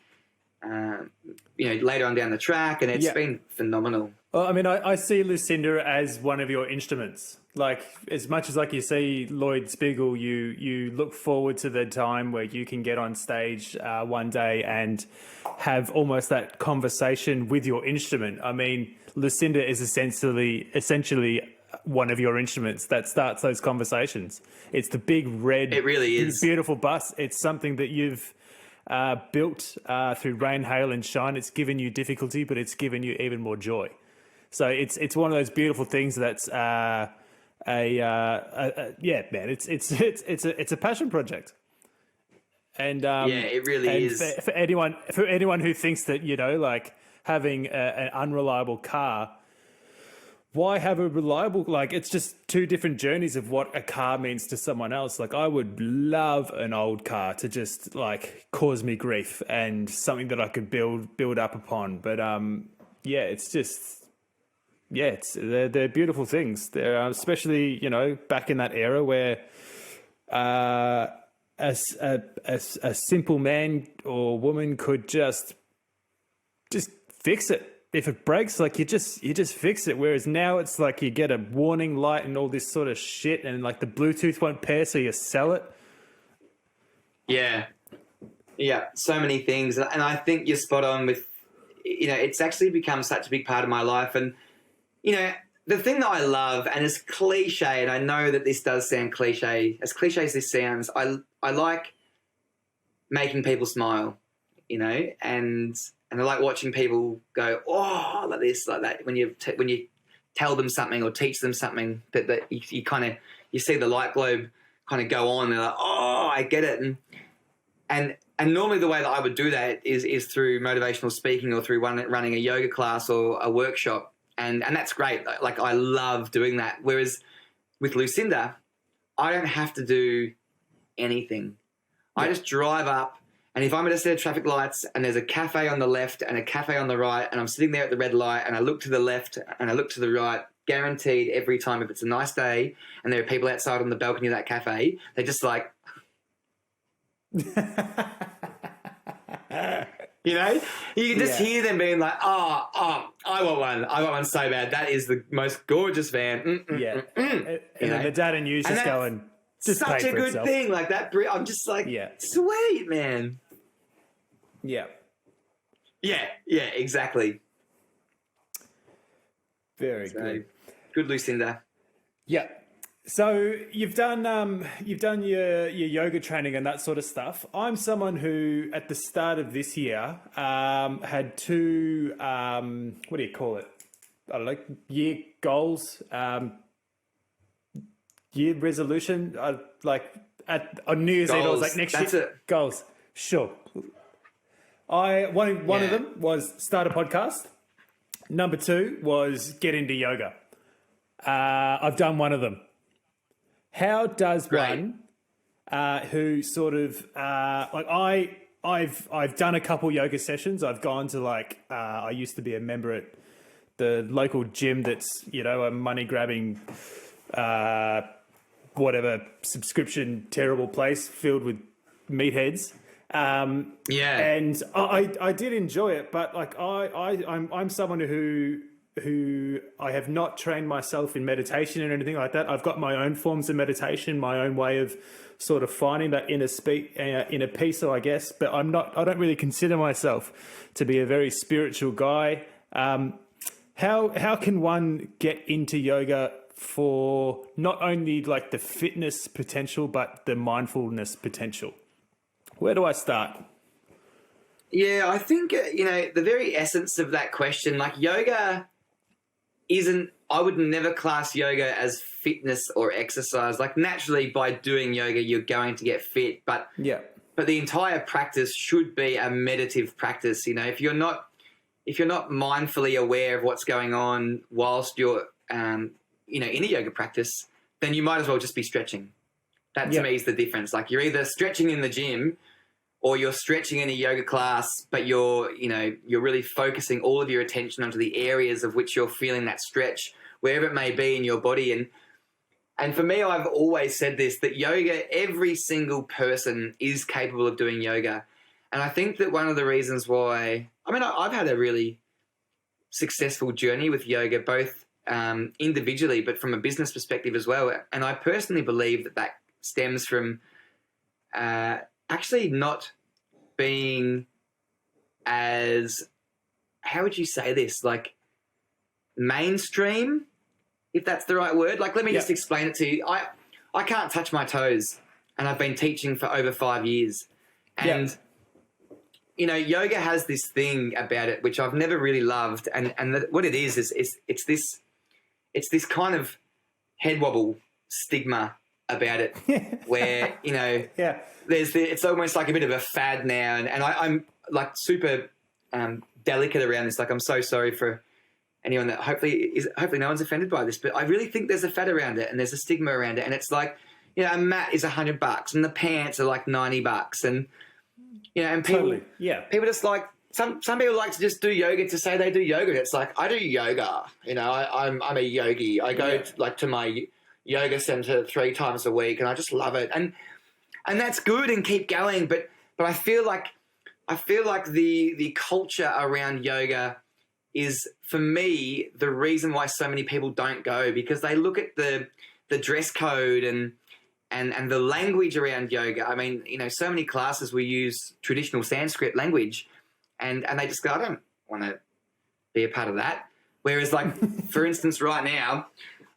later on down the track, and it's been phenomenal. Well, I mean, I see Lucinda as one of your instruments. Like, as much as like you see Lloyd Spiegel, you look forward to the time where you can get on stage one day and have almost that conversation with your instrument. I mean, Lucinda is essentially one of your instruments that starts those conversations. It's the big red, it really is beautiful bus. It's something that you've built through rain, hail, and shine. It's given you difficulty, but it's given you even more joy. So it's one of those beautiful things that's man. It's a passion project. And it really is. For anyone who thinks that like having an unreliable car, why have a reliable? Like, it's just two different journeys of what a car means to someone else. Like, I would love an old car to just like cause me grief and something that I could build up upon. But it's just. Yeah, they're beautiful things. They're especially back in that era where a simple man or woman could just fix it. If it breaks, like you just fix it. Whereas now it's like you get a warning light and all this sort of shit, and like the Bluetooth won't pair, so you sell it. Yeah, so many things, and I think you're spot on with. It's actually become such a big part of my life, and. The thing that I love, and as cliche, and I know that this does sound cliche, as cliche as this sounds, I like making people smile, and I like watching people go, oh, like this, like that. When you tell them something or teach them something that you kind of, you see the light globe kind of go on, and they're like, oh, I get it. And normally the way that I would do that is through motivational speaking or through running a yoga class or a workshop. And that's great. Like, I love doing that. Whereas with Lucinda, I don't have to do anything. Yeah. I just drive up, and if I'm at a set of traffic lights and there's a cafe on the left and a cafe on the right, and I'm sitting there at the red light and I look to the left and I look to the right, guaranteed every time, if it's a nice day and there are people outside on the balcony of that cafe, they're just like... You can just hear them being like, oh, I want one so bad. That is the most gorgeous van. And then the dad and you just going, just such a good thing. Like that, I'm just like, sweet, man. Yeah, exactly. Very good. Good, Lucinda. Yeah. So you've done your yoga training and that sort of stuff. I'm someone who, at the start of this year, had two what do you call it? I don't know, year goals, year resolution. On New Year's Eve, I was like, next year goals. Sure. One of them was start a podcast. Number 2 was get into yoga. I've done one of them. How does one who sort of I've done a couple yoga sessions. I've gone to I used to be a member at the local gym that's, a money grabbing whatever subscription terrible place filled with meatheads. And I did enjoy it, but I'm someone who I have not trained myself in meditation or anything like that. I've got my own forms of meditation, my own way of sort of finding that inner peace, I guess. But I don't really consider myself to be a very spiritual guy. How can one get into yoga for not only the fitness potential, but the mindfulness potential? Where do I start? Yeah, I think, the very essence of that question, yoga I would never class yoga as fitness or exercise. Naturally, by doing yoga, you're going to get fit, but the entire practice should be a meditative practice. If you're not mindfully aware of what's going on whilst you're, in a yoga practice, then you might as well just be stretching. That to me is the difference. You're either stretching in the gym or you're stretching in a yoga class, but you're really focusing all of your attention onto the areas of which you're feeling that stretch, wherever it may be in your body. And for me, I've always said this, that yoga, every single person is capable of doing yoga. And I think that one of the reasons why, I've had a really successful journey with yoga, both individually, but from a business perspective as well. And I personally believe that stems from actually not being as, how would you say this, mainstream, if that's the right word. Let me just explain it to you. I can't touch my toes, and I've been teaching for over 5 years. And, yoga has this thing about it, which I've never really loved. And what it is it's this kind of head wobble stigma about it, where it's almost like a bit of a fad now, and I'm super delicate around this. I'm so sorry for anyone that hopefully no one's offended by this, but I really think there's a fad around it and there's a stigma around it, and it's a mat is $100 and the pants are $90, and and people people just some people like to just do yoga to say they do yoga. It's I do yoga, I'm a yogi. I go to my yoga center 3 times a week, and I just love it, and that's good, and keep going. But I feel like the culture around yoga is, for me, the reason why so many people don't go, because they look at the dress code and the language around yoga. So many classes we use traditional Sanskrit language, and they just go, I don't want to be a part of that. Whereas, for instance, right now,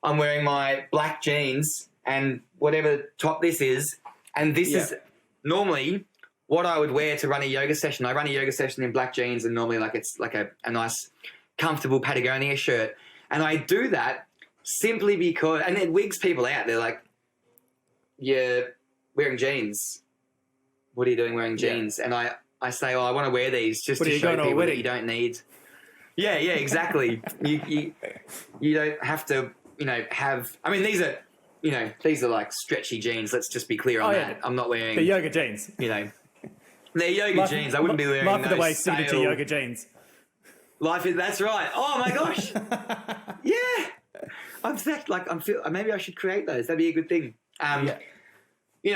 I'm wearing my black jeans and whatever top this is, and this is normally what I would wear to run a yoga session. I run a yoga session in black jeans, and normally it's a nice, comfortable Patagonia shirt. And I do that simply because, and it wigs people out. They're like, you're wearing jeans. What are you doing wearing jeans? And I say, I want to wear these just to show people that you don't need. Yeah, exactly. You don't have to, have, these are stretchy jeans. Let's just be clear on that. Yeah. I'm not wearing the yoga jeans. They're yoga jeans. I wouldn't be wearing Life of the way signature yoga jeans. That's right. Oh my gosh. Yeah. Maybe I should create those. That'd be a good thing.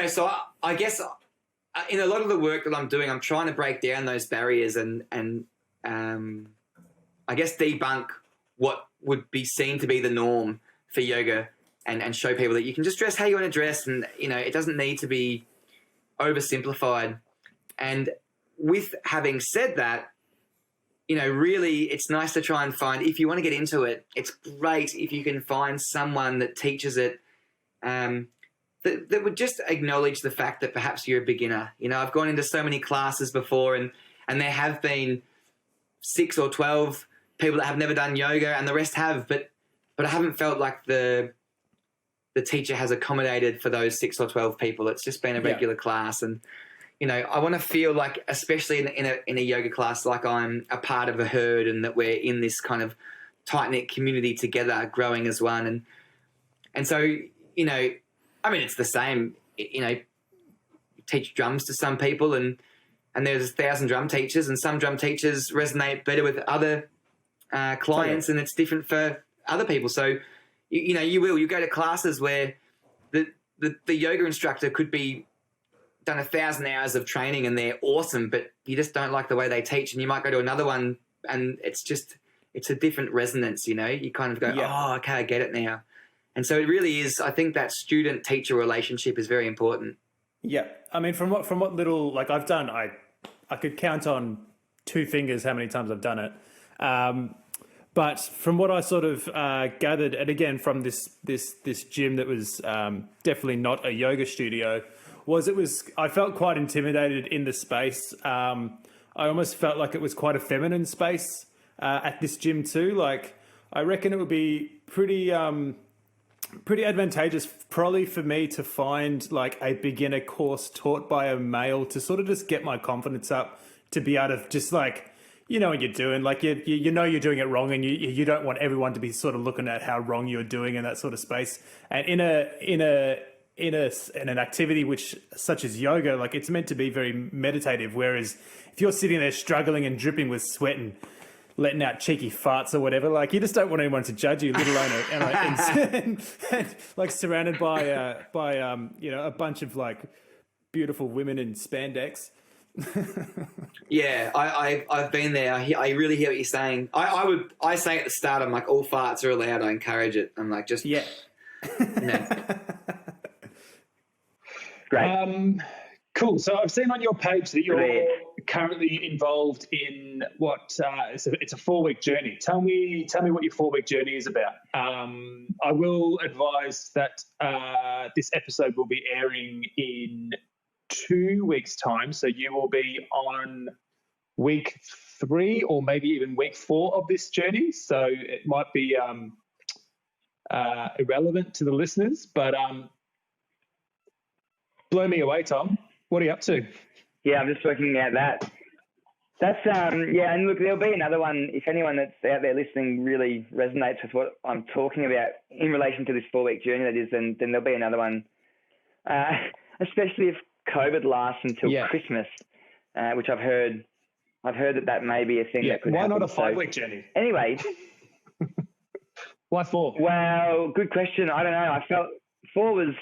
So I guess in a lot of the work that I'm doing, I'm trying to break down those barriers and I guess debunk what would be seen to be the norm for yoga, and show people that you can just dress how you want to dress, and it doesn't need to be oversimplified. And with having said that, really it's nice to try and find, if you want to get into it, it's great if you can find someone that teaches it that would just acknowledge the fact that perhaps you're a beginner. I've gone into so many classes before, and there have been 6 or 12 people that have never done yoga, and the rest have, but I haven't felt like the teacher has accommodated for those 6 or 12 people. It's just been a regular class, and you know, I want to feel like, especially in a yoga class, like I'm a part of a herd and that we're in this kind of tight-knit community together, growing as one. And so, you know, I mean, it's the same, you know, teach drums to some people and there's 1,000 drum teachers, and some drum teachers resonate better with other clients, and it's different for other people. So, you know, you go to classes where the yoga instructor could be done 1,000 hours of training and they're awesome, but you just don't like the way they teach, and you might go to another one and it's a different resonance, you know. You kind of go, oh, okay, I get it now. And so it really is, I think that student-teacher relationship is very important. Yeah. I mean, from what little, like I've done, I could count on 2 fingers how many times I've done it. But from what I sort of gathered, and again from this gym that was definitely not a yoga studio, I felt quite intimidated in the space. I almost felt like it was quite a feminine space at this gym too. Like, I reckon it would be pretty advantageous probably for me to find like a beginner course taught by a male to sort of just get my confidence up, to be able to just like, you know what you're doing, like you know you're doing it wrong, and you don't want everyone to be sort of looking at how wrong you're doing in that sort of space. And in an activity which such as yoga, like it's meant to be very meditative, whereas if you're sitting there struggling and dripping with sweat and letting out cheeky farts or whatever, like you just don't want anyone to judge you, let alone and like surrounded by you know, a bunch of like beautiful women in spandex. Yeah, I've been there. I really hear what you're saying. I say at the start, I'm like, all farts are allowed. I encourage it. I'm like, just You know. Great. Cool. So I've seen on your page that you're currently involved in what it's a 4-week journey. Tell me what your 4-week journey is about. I will advise that this episode will be airing in 2 weeks' time, so you will be on week 3 or maybe even week 4 of this journey. So it might be irrelevant to the listeners, but blow me away, Tom. What are you up to? Yeah, I'm just working out that. That's and look, there'll be another one. If anyone that's out there listening really resonates with what I'm talking about in relation to this 4-week journey, that is, then there'll be another one. Especially if COVID lasts until Christmas, which I've heard that may be a thing that could happen. Why not a 5-week journey? Anyway. Why 4? Well, good question. I don't know. I felt 4 was,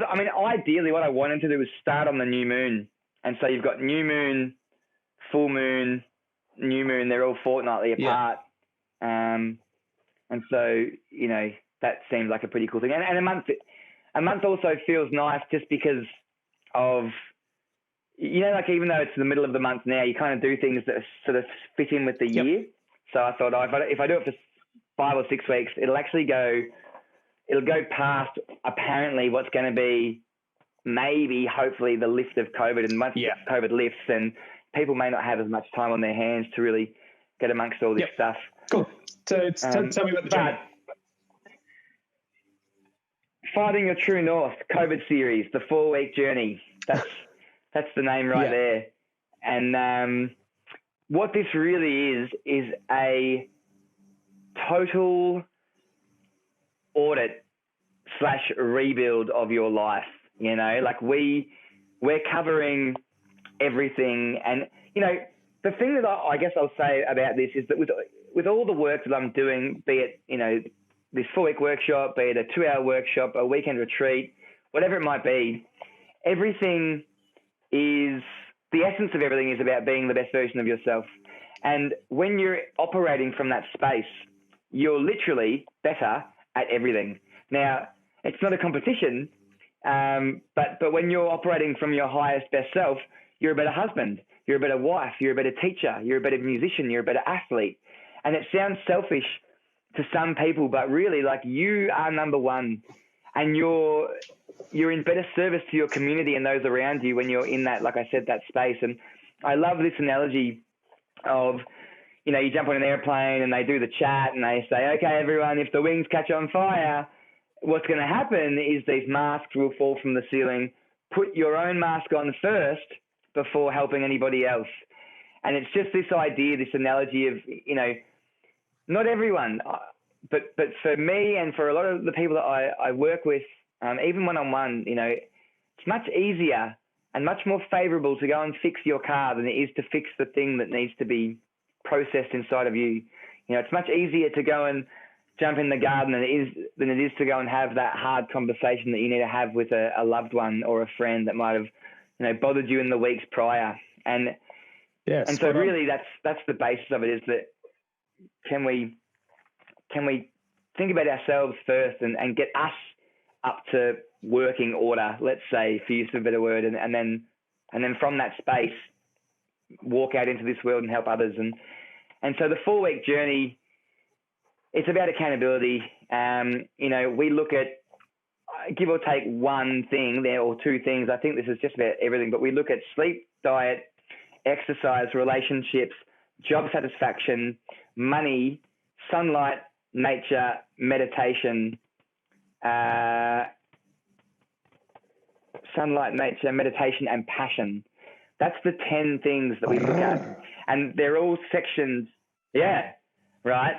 I mean, ideally what I wanted to do was start on the new moon. And so you've got new moon, full moon, new moon, they're all fortnightly apart. And so, you know, that seemed like a pretty cool thing. And a month also feels nice just because of, you know, like even though it's the middle of the month now, you kind of do things that sort of fit in with the year. So I thought, if I do it for 5 or 6 weeks, it'll go past apparently what's going to be maybe, hopefully, the lift of COVID. And once COVID lifts, then people may not have as much time on their hands to really get amongst all this stuff. Cool. So tell me about the journey. Finding Your True North COVID series, the 4-week journey. That's the name right there. And what this really is a total audit / rebuild of your life. You know, like we're covering everything. And, you know, the thing that I guess I'll say about this is that with all the work that I'm doing, be it, you know, this 4-week workshop, be it a 2-hour workshop, a weekend retreat, whatever it might be, everything is, the essence of everything is about being the best version of yourself. And when you're operating from that space, you're literally better at everything. Now, it's not a competition, but when you're operating from your highest best self, you're a better husband, you're a better wife, you're a better teacher, you're a better musician, you're a better athlete. And it sounds selfish to some people, but really, like, you are number one, and you're in better service to your community and those around you when you're in that, like I said, that space. And I love this analogy of, you know, you jump on an airplane and they do the chat and they say, okay, everyone, if the wings catch on fire, what's going to happen is these masks will fall from the ceiling, put your own mask on first before helping anybody else. And it's just this idea, this analogy of, not everyone, but for me and for a lot of the people that I work with, even one-on-one, it's much easier and much more favorable to go and fix your car than it is to fix the thing that needs to be processed inside of you. It's much easier to go and jump in the garden than it is to go and have that hard conversation that you need to have with a loved one or a friend that might have, bothered you in the weeks prior. And so really that's the basis of it, is that can we think about ourselves first and get us up to working order, let's say, for use of a better word, and then from that space walk out into this world and help others. And so the 4-week journey, it's about accountability. We look at, give or take one thing there or two things. I think this is just about everything, but we look at sleep, diet, exercise, relationships, job satisfaction, money, sunlight, nature, meditation, and passion. That's the 10 things that we look at. And they're all sections. Yeah, right.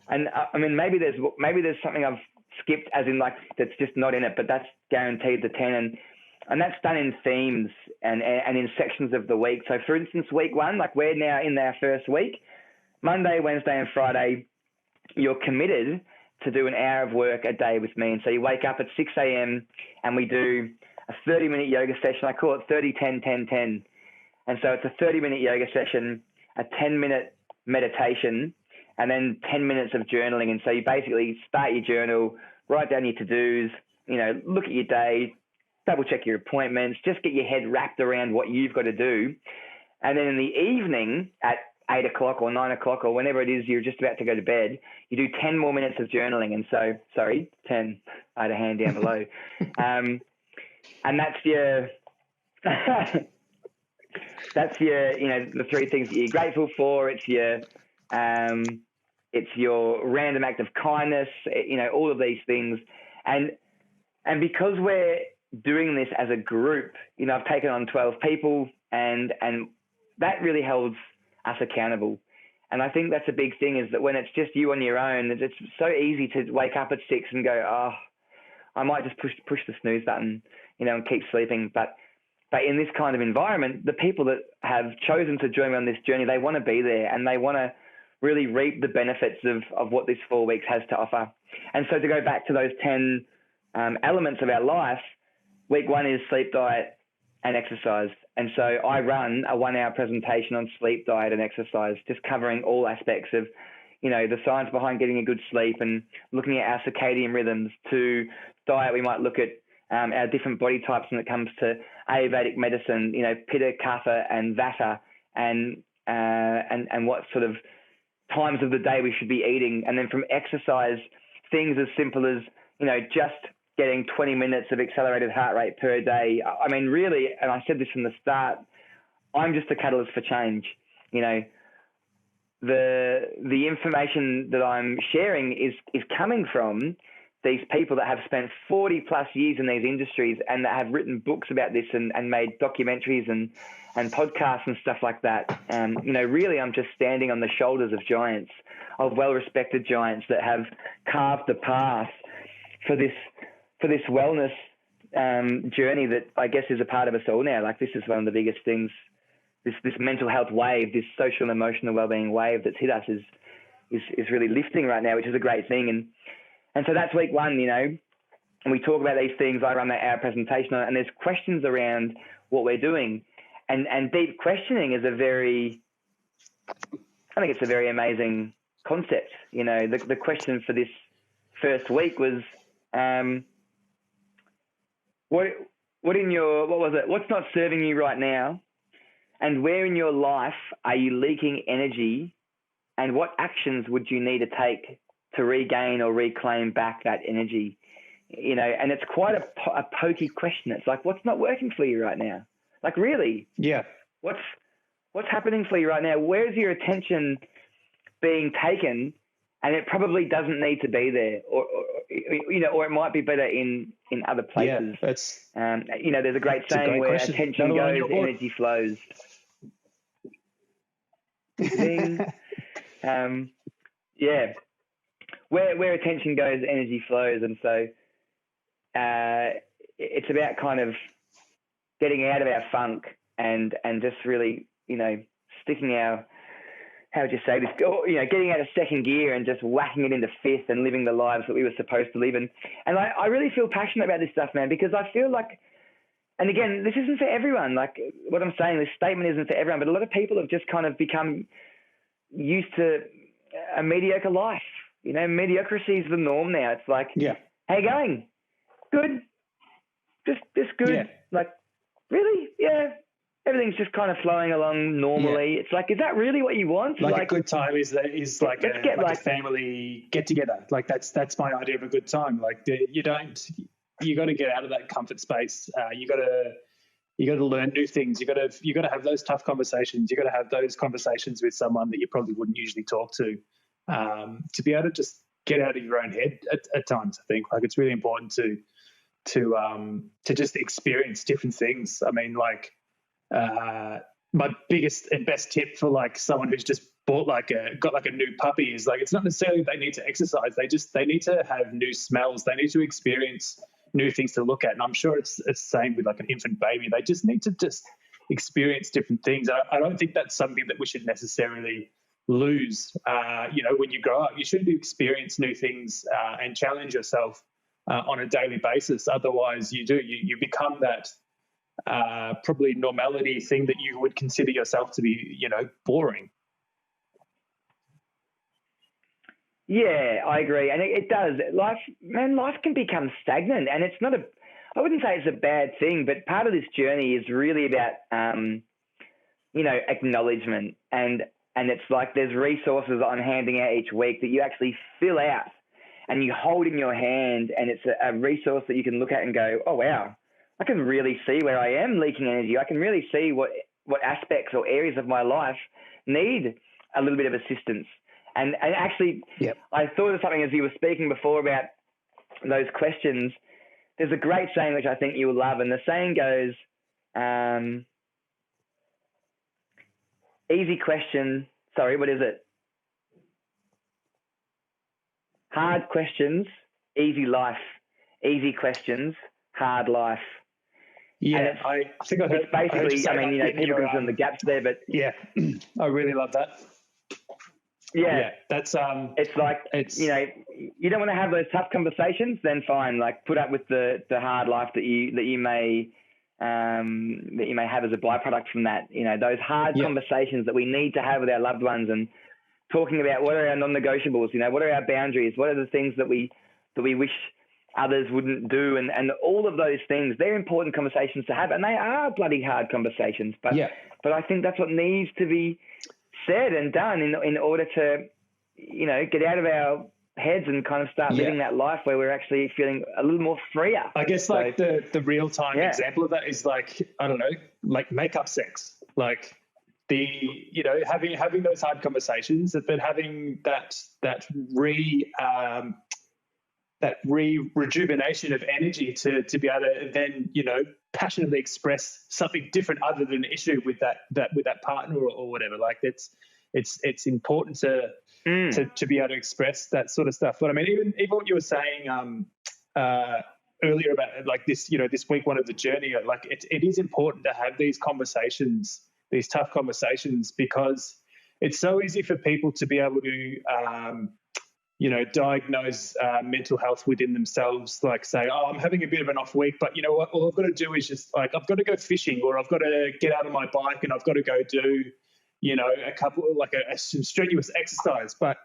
And maybe there's something I've skipped, as in that's just not in it, but that's guaranteed the 10. And that's done in themes and in sections of the week. So for instance, week 1, we're now in our first week, Monday, Wednesday and Friday, you're committed to do an hour of work a day with me. And so you wake up at 6 a.m. and we do a 30-minute yoga session. I call it 30-10-10-10. And so it's a 30-minute yoga session, a 10-minute meditation, and then 10 minutes of journaling. And so you basically start your journal, write down your to-dos, look at your day, double check your appointments, just get your head wrapped around what you've got to do. And then in the evening at 8 o'clock or 9 o'clock or whenever it is you're just about to go to bed, you do 10 more minutes of journaling. And so, 10, I had a hand down below. And that's your, the 3 things that you're grateful for. It's your random act of kindness, all of these things. And because we're doing this as a group, I've taken on 12 people and that really holds us accountable. And I think that's a big thing, is that when it's just you on your own, it's so easy to wake up at 6 and go, oh, I might just push the snooze button, and keep sleeping. But in this kind of environment, the people that have chosen to join me on this journey, they want to be there and they want to really reap the benefits of what this 4 weeks has to offer. And so to go back to those 10 elements of our life, week 1 is sleep, diet and exercise. And so I run a 1-hour presentation on sleep, diet and exercise, just covering all aspects of, the science behind getting a good sleep and looking at our circadian rhythms. To diet, we might look at our different body types when it comes to Ayurvedic medicine, Pitta, Kapha and Vata, and what sort of times of the day we should be eating. And then from exercise, things as simple as, just getting 20 minutes of accelerated heart rate per day. I mean, really, and I said this from the start, I'm just a catalyst for change. The information that I'm sharing is coming from these people that have spent 40 plus years in these industries and that have written books about this and made documentaries and podcasts and stuff like that. Really, I'm just standing on the shoulders of giants, of well-respected giants that have carved the path for this wellness journey that I guess is a part of us all now. This is one of the biggest things. This mental health wave, this social and emotional wellbeing wave that's hit us is really lifting right now, which is a great thing. And so that's week 1, and we talk about these things. I run that hour presentation on it, and there's questions around what we're doing. And deep questioning is I think it's a very amazing concept. The question for this first week was, what's not serving you right now? And where in your life are you leaking energy? And what actions would you need to take to regain or reclaim back that energy? And it's quite a pokey question. It's what's not working for you right now? Really? Yeah. What's happening for you right now? Where's your attention being taken and it probably doesn't need to be there, or or it might be better in other places. Yeah, that's there's a great saying where question. attention goes, energy flows. Ding. Where attention goes, energy flows, and so it's about kind of getting out of our funk and just really sticking our, how would you say this, getting out of second gear and just whacking it into fifth and living the lives that we were supposed to live. And I really feel passionate about this stuff, man, because I feel like, and again, this isn't for everyone. Like what I'm saying, this statement isn't for everyone, but a lot of people have just kind of become used to a mediocre life. Mediocrity is the norm now. It's like, how you going? Good. Just good. Yeah. Like, really? Yeah. Everything's just kind of flowing along normally. Yeah. It's like, is that really what you want? Like a good time is like a family get together. Like that's my idea of a good time. Like you got to get out of that comfort space. You got to learn new things. You got to have those tough conversations. You got to have those conversations with someone that you probably wouldn't usually talk to be able to just get out of your own head at times. I think like it's really important to just experience different things. I mean, like my biggest and best tip for like someone who's just got like a new puppy is like, it's not necessarily they need to exercise. They need to have new smells. They need to experience new things to look at. And I'm sure it's the same with like an infant baby. They just need to just experience different things. I don't think that's something that we should necessarily lose. When you grow up, you should experience new things and challenge yourself on a daily basis. Otherwise you become that probably normality thing that you would consider yourself to be, boring. Yeah, I agree. And it does. Life can become stagnant, and it's not I wouldn't say it's a bad thing, but part of this journey is really about, acknowledgement. And it's like there's resources I'm handing out each week that you actually fill out and you hold in your hand, and it's a resource that you can look at and go, oh, wow, I can really see where I am leaking energy. I can really see what aspects or areas of my life need a little bit of assistance. And actually, yep. I thought of something as you were speaking before about those questions. There's a great saying which I think you'll love, and the saying goes, easy question. Sorry, what is it? Hard questions, easy life. Easy questions, hard life. Yeah, I think I heard. It's basically, people can fill in the gaps there, but yeah, I really love that. Yeah, that's it's like you don't want to have those tough conversations, then fine, like put up with the hard life that you may have as a byproduct from that. Those hard conversations that we need to have with our loved ones, and talking about what are our non-negotiables, what are our boundaries, what are the things that we wish others wouldn't do, and all of those things. They're important conversations to have, and they are bloody hard conversations. But I think that's what needs to be said and done in order to, get out of our heads and kind of start living that life where we're actually feeling a little more freer. I guess the real time example of that is like, I don't know, like makeup sex, like having those hard conversations, but having that rejuvenation of energy to be able to then, passionately express something different other than an issue with that partner or whatever. Like it's important to be able to express that sort of stuff. But I mean, even what you were saying earlier about like this, this week one of the journey, like it is important to have these conversations, these tough conversations, because it's so easy for people to be able to diagnose mental health within themselves, like say, oh, I'm having a bit of an off week, but you know what, all I've got to do is just like, I've got to go fishing, or I've got to get out on my bike and I've got to go do, a couple, like some strenuous exercise. But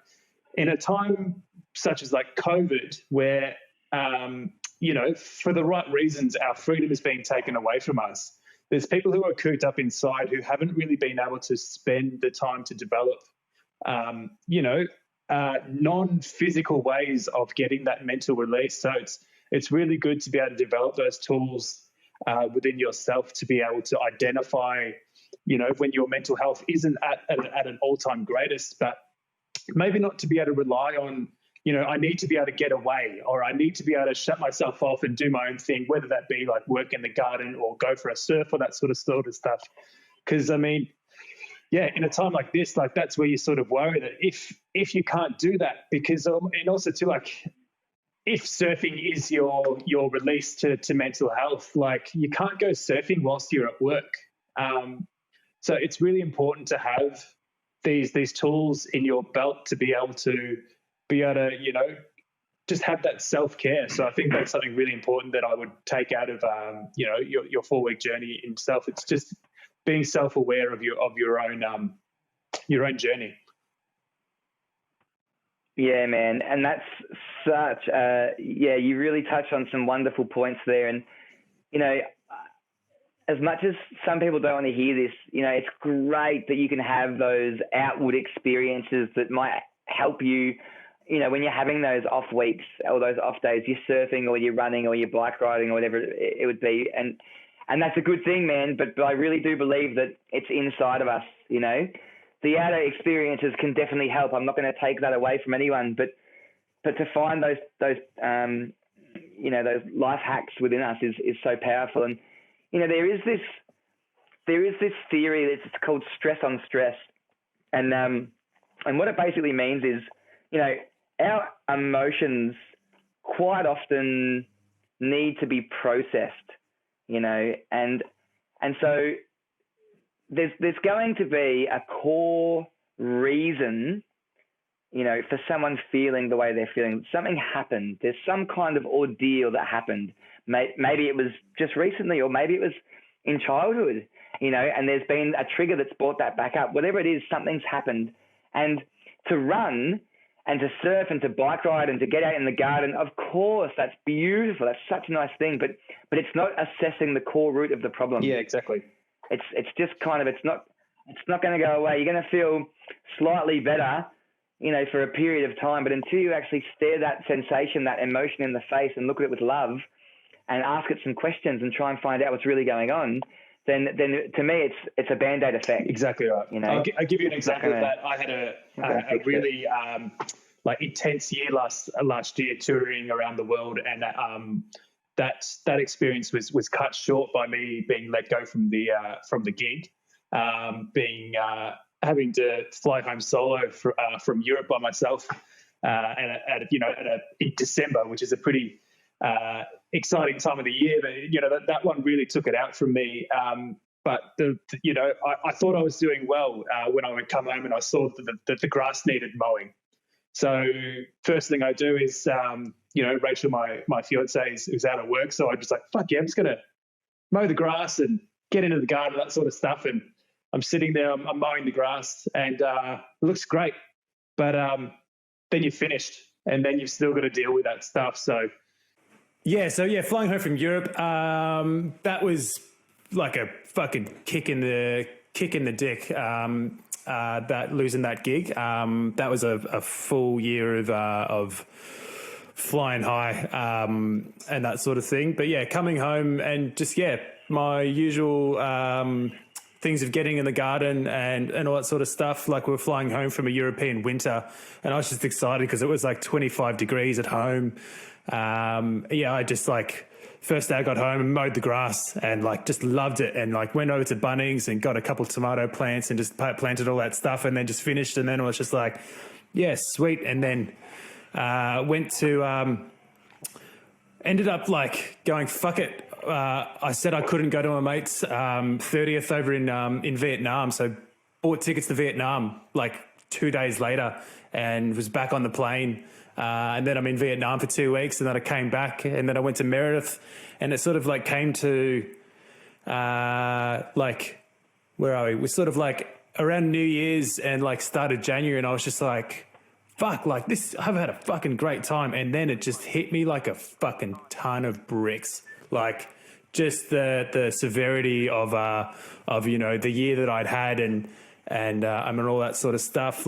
in a time such as like COVID, where, for the right reasons, our freedom is being taken away from us, there's people who are cooped up inside who haven't really been able to spend the time to develop, non-physical ways of getting that mental release. So it's really good to be able to develop those tools within yourself to be able to identify, when your mental health isn't at an all-time greatest, but maybe not to be able to rely on, I need to be able to get away, or I need to be able to shut myself off and do my own thing, whether that be like work in the garden or go for a surf or that sort of stuff. Because I mean, yeah, in a time like this, like that's where you sort of worry that if you can't do that, because and also too, like if surfing is your release to mental health, like you can't go surfing whilst you're at work. So it's really important to have these tools in your belt to be able to just have that self-care. So I think that's something really important that I would take out of your 4-week journey in self. It's just being self-aware of your own journey. Yeah, man. And that's such you really touched on some wonderful points there. And, as much as some people don't want to hear this, it's great that you can have those outward experiences that might help you, when you're having those off weeks or those off days, you're surfing or you're running or you're bike riding or whatever it would be. And that's a good thing, man. But I really do believe that it's inside of us, The outer experiences can definitely help. I'm not going to take that away from anyone, but to find those those life hacks within us is so powerful. And there is this theory that's called stress on stress, and what it basically means is our emotions quite often need to be processed, and so there's going to be a core reason, for someone feeling the way they're feeling. Something happened. There's some kind of ordeal that happened. Maybe it was just recently, or maybe it was in childhood, and there's been a trigger that's brought that back up. Whatever it is, something's happened. And to run and to surf and to bike ride and to get out in the garden, of course, that's beautiful. That's such a nice thing. But it's not assessing the core root of the problem. Yeah, exactly. It's just kind of, it's not going to go away. You're going to feel slightly better, for a period of time. But until you actually stare that sensation, that emotion in the face and look at it with love and ask it some questions and try and find out what's really going on, then to me, it's a Band-Aid effect. Exactly right. I'll give you an example of that. I had a really intense year last year touring around the world, and that experience was cut short by me being let go from the gig, having to fly home solo from Europe by myself, in December, which is a pretty exciting time of the year. But that one really took it out from me. But I thought I was doing well when I would come home and I saw that the grass needed mowing. So first thing I do is, Rachel, my fiance, is out of work. So I'm just like, fuck yeah, I'm just going to mow the grass and get into the garden, that sort of stuff. And I'm sitting there, I'm mowing the grass, and it looks great. But then you're finished, and then you've still got to deal with that stuff. So flying home from Europe, that was like a fucking kick in the dick. That losing that gig, that was a full year of flying high and that sort of thing. But yeah, coming home and just my usual things of getting in the garden and all that sort of stuff. Like we were flying home from a European winter, and I was just excited because it was like 25 degrees at home. I just first day I got home and mowed the grass and just loved it, and went over to Bunnings and got a couple of tomato plants and just planted all that stuff, and then just finished, and then it was just sweet. And then went to ended up going, fuck it. I said I couldn't go to my mate's 30th over in Vietnam, so bought tickets to Vietnam 2 days later and was back on the plane. And then I'm in Vietnam for 2 weeks, and then I came back, and then I went to Meredith, and it sort of came to where are we? We're sort of around New Year's and started January, and I was just fuck, this, I've had a fucking great time. And then it just hit me like a fucking ton of bricks. Just the severity of the year that I'd had and all that sort of stuff.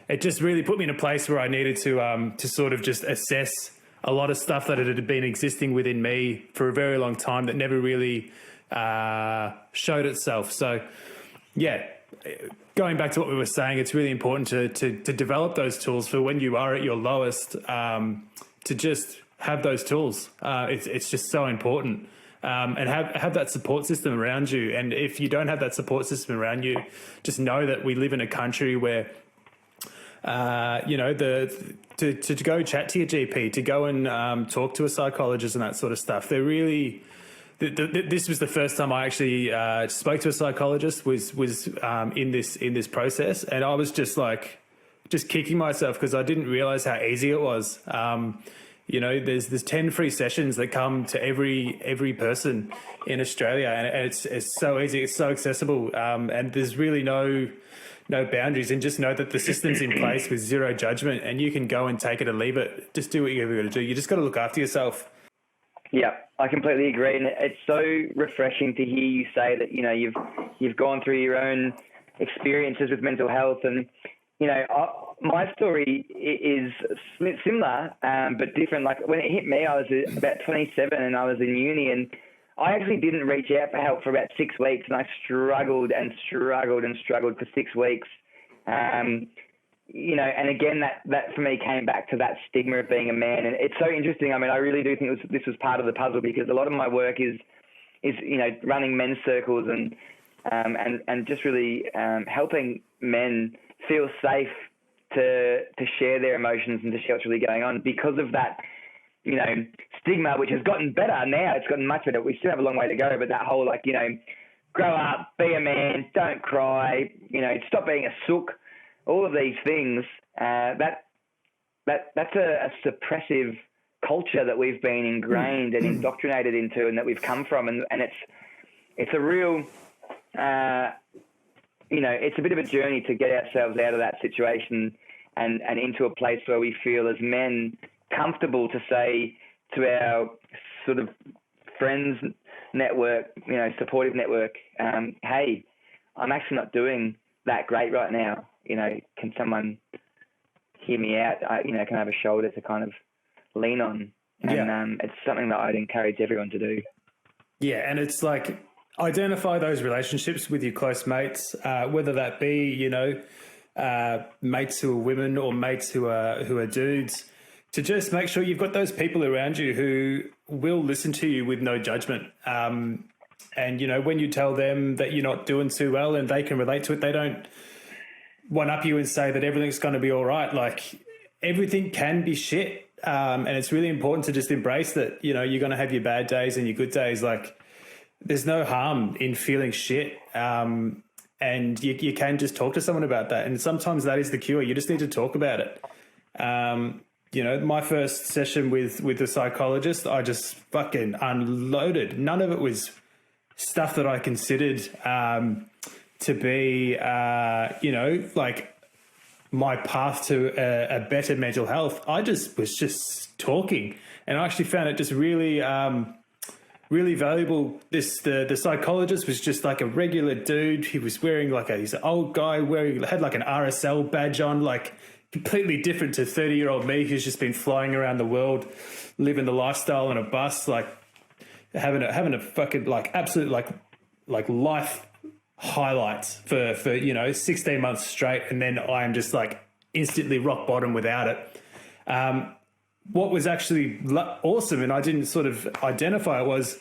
It just really put me in a place where I needed to sort of just assess a lot of stuff that had been existing within me for a very long time that never really showed itself. So yeah, going back to what we were saying, it's really important to develop those tools for when you are at your lowest, to just have those tools. It's just so important. And have that support system around you. And if you don't have that support system around you, just know that we live in a country where, to go chat to your GP, to go and talk to a psychologist and that sort of stuff, they're really... This was the first time I actually spoke to a psychologist was in this process, and I was just kicking myself because I didn't realize how easy it was. There's 10 free sessions that come to every person in Australia, and it's so easy, it's so accessible, and there's really no boundaries, and just know that the system's in place with zero judgment, and you can go and take it or leave it. Just do what you're going to do. You just got to look after yourself. Yeah, I completely agree, and it's so refreshing to hear you say that you've gone through your own experiences with mental health, and my story is similar but different. Like when it hit me, I was about 27 and I was in uni, and I actually didn't reach out for help for about 6 weeks, and I struggled for 6 weeks. And again, that for me came back to that stigma of being a man. And it's so interesting. I mean, I really do think this was part of the puzzle, because a lot of my work is running men's circles and just really helping men feel safe to share their emotions and to share what's really going on, because of that, stigma, which has gotten better now. It's gotten much better. We still have a long way to go, but that whole grow up, be a man, don't cry, stop being a sook. All of these things, that's a suppressive culture that we've been ingrained and indoctrinated into, and that we've come from, and it's a real, it's a bit of a journey to get ourselves out of that situation and into a place where we feel as men comfortable to say to our sort of friends network, supportive network, hey, I'm actually not doing that great right now. Can someone hear me out? Can I have a shoulder to kind of lean on? And it's something that I'd encourage everyone to do. Yeah, and it's like identify those relationships with your close mates, whether that be, mates who are women or mates who are dudes, to just make sure you've got those people around you who will listen to you with no judgment. And, when you tell them that you're not doing too well and they can relate to it, they don't one up you and say that everything's going to be all right. Like, everything can be shit. And it's really important to just embrace that, you're going to have your bad days and your good days. Like, there's no harm in feeling shit. And you can just talk to someone about that. And sometimes that is the cure. You just need to talk about it. My first session with the psychologist, I just fucking unloaded. None of it was stuff that I considered, to be, my path to a better mental health. I just was just talking, and I actually found it just really, really valuable. The psychologist was just like a regular dude. He was wearing he's an old guy had like an RSL badge on, like completely different to 30-year-old me who's just been flying around the world, living the lifestyle on a bus, like having a fucking absolute life highlights for 16 months straight, and then I'm just instantly rock bottom without it. What was actually awesome, and I didn't sort of identify it, was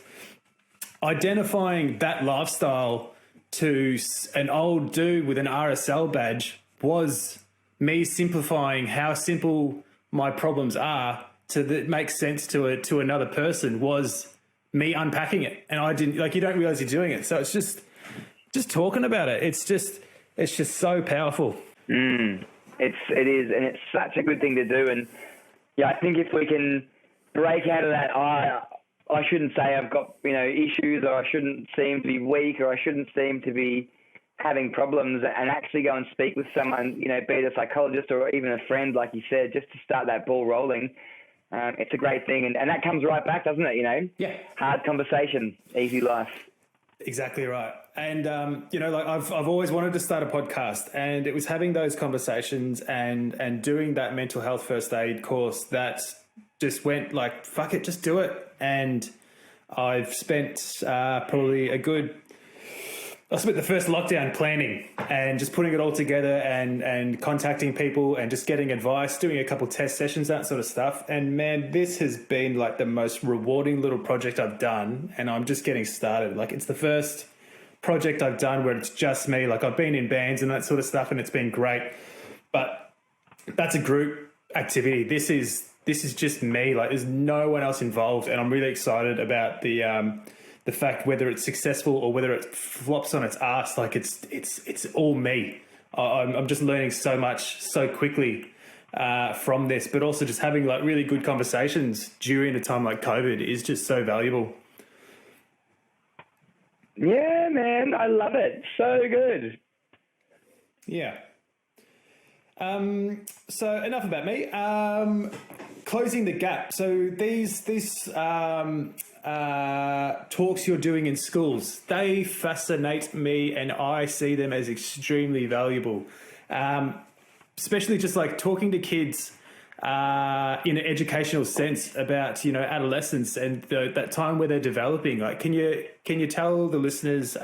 identifying that lifestyle to an old dude with an RSL badge was me simplifying how simple my problems are to make sense to another person, was me unpacking it. And I didn't, you don't realize you're doing it. So it's just talking about it. It's just so powerful. It is, and it's such a good thing to do. And yeah, I think if we can break out of that, I shouldn't say I've got, issues, or I shouldn't seem to be weak, or I shouldn't seem to be having problems, and actually go and speak with someone, be it a psychologist or even a friend, like you said, just to start that ball rolling. It's a great thing. And that comes right back, doesn't it? Yeah. Hard conversation, easy life. Exactly right. And, I've always wanted to start a podcast, and it was having those conversations and doing that mental health first aid course that just went fuck it, just do it. And I've spent probably a good I spent the first lockdown planning and just putting it all together and contacting people and just getting advice, doing a couple test sessions, that sort of stuff. And man, this has been like the most rewarding little project I've done, and I'm just getting started. Like, it's the first project I've done where it's just me. Like, I've been in bands and that sort of stuff, and it's been great. But that's a group activity. This is just me. Like, there's no one else involved, and I'm really excited about the fact whether it's successful or whether it flops on its ass. Like, it's all me. I'm just learning so much so quickly from this, but also just having like really good conversations during a time like COVID is just so valuable. Yeah, man, I love it. So good. Yeah. So enough about me. Closing the gap. So these talks you're doing in schools, they fascinate me, and I see them as extremely valuable. Especially just like talking to kids in an educational sense about, you know, adolescence and that time where they're developing. Like, can you tell the listeners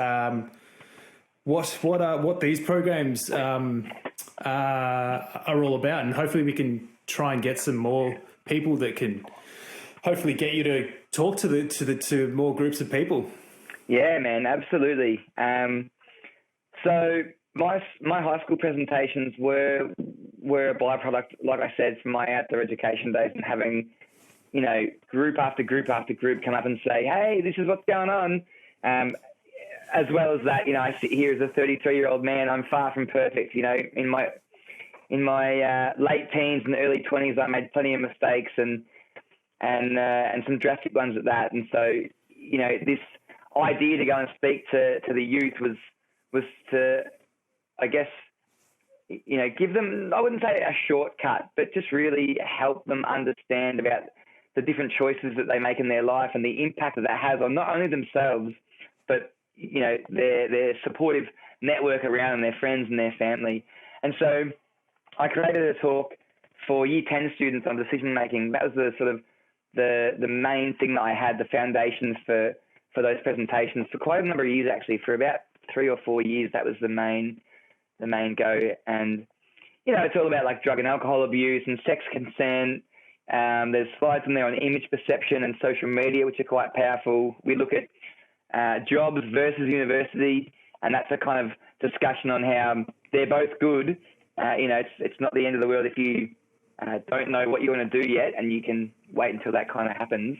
what these programs are all about, and hopefully we can try and get some more people that can hopefully get you to talk to more groups of people. Yeah, man, absolutely. So my high school presentations were a byproduct, like I said, from my outdoor education days, and having, you know, group after group after group come up and say, hey, this is what's going on. As well as that, you know, I sit here as a 33-year-old man. I'm far from perfect. You know, in my late teens and early 20s, I made plenty of mistakes and some drastic ones at that. And so, you know, this idea to go and speak to the youth was to, I guess, you know, give them, I wouldn't say a shortcut, but just really help them understand about the different choices that they make in their life and the impact that has on not only themselves, but, you know, their supportive network around them, their friends and their family. And so I created a talk for Year 10 students on decision making. That was the sort of the main thing that I had, the foundations for those presentations for quite a number of years, actually. For about 3 or 4 years, that was the main go. And, you know, it's all about like drug and alcohol abuse and sex consent. There's slides in there on image perception and social media, which are quite powerful. We look at jobs versus university, and that's a kind of discussion on how they're both good. You know, it's not the end of the world if you don't know what you want to do yet, and you can wait until that kind of happens.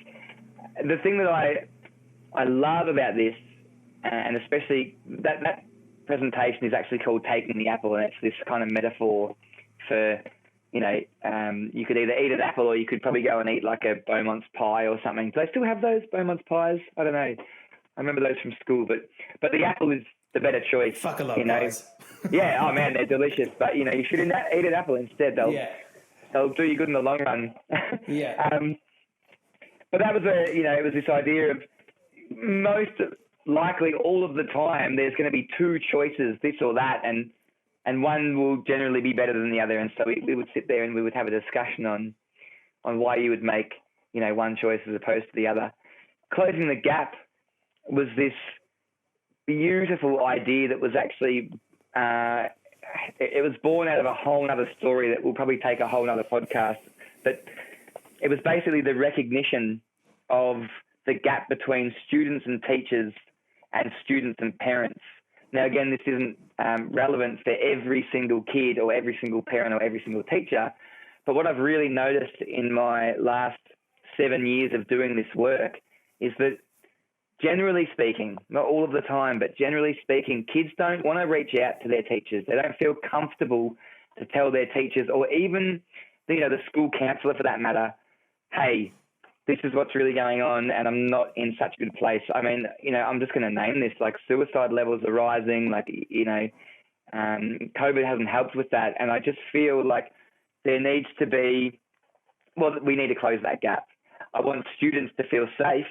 The thing that I love about this, and especially that presentation is actually called Taking the Apple, and it's this kind of metaphor for, you know, you could either eat an apple or you could probably go and eat like a Beaumont's pie or something. Do they still have those Beaumont's pies? I don't know. I remember those from school, but the apple is the better choice. Fuck, I love pies. Yeah, oh man, they're delicious. But, you know, you should eat an apple instead. They'll do you good in the long run. Yeah. But that was it was this idea of most likely all of the time there's going to be two choices, this or that, and one will generally be better than the other. And so we would sit there and we would have a discussion on why you would make, you know, one choice as opposed to the other. Closing the gap was this beautiful idea that was actually it was born out of a whole other story that will probably take a whole other podcast. But it was basically the recognition of the gap between students and teachers and students and parents. Now, again, this isn't relevant for every single kid or every single parent or every single teacher. But what I've really noticed in my last 7 years of doing this work is that, generally speaking, not all of the time, but generally speaking, kids don't want to reach out to their teachers. They don't feel comfortable to tell their teachers, or even, you know, the school counsellor for that matter, hey, this is what's really going on and I'm not in such a good place. I mean, you know, I'm just going to name this, like suicide levels are rising, like, you know, COVID hasn't helped with that. And I just feel like there needs to be, well, we need to close that gap. I want students to feel safe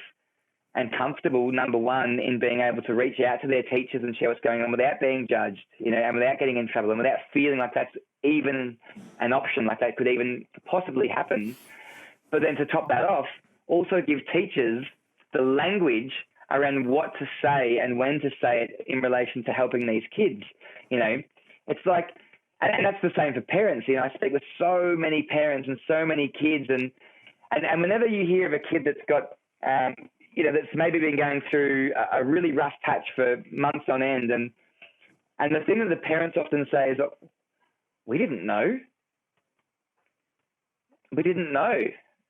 and comfortable, number one, in being able to reach out to their teachers and share what's going on without being judged, you know, and without getting in trouble and without feeling like that's even an option, like that could even possibly happen. But then to top that off, also give teachers the language around what to say and when to say it in relation to helping these kids. You know, it's like, and that's the same for parents. You know, I speak with so many parents and so many kids, and whenever you hear of a kid that's got, you know, that's maybe been going through a really rough patch for months on end, and the thing that the parents often say is, oh, we didn't know. We didn't know.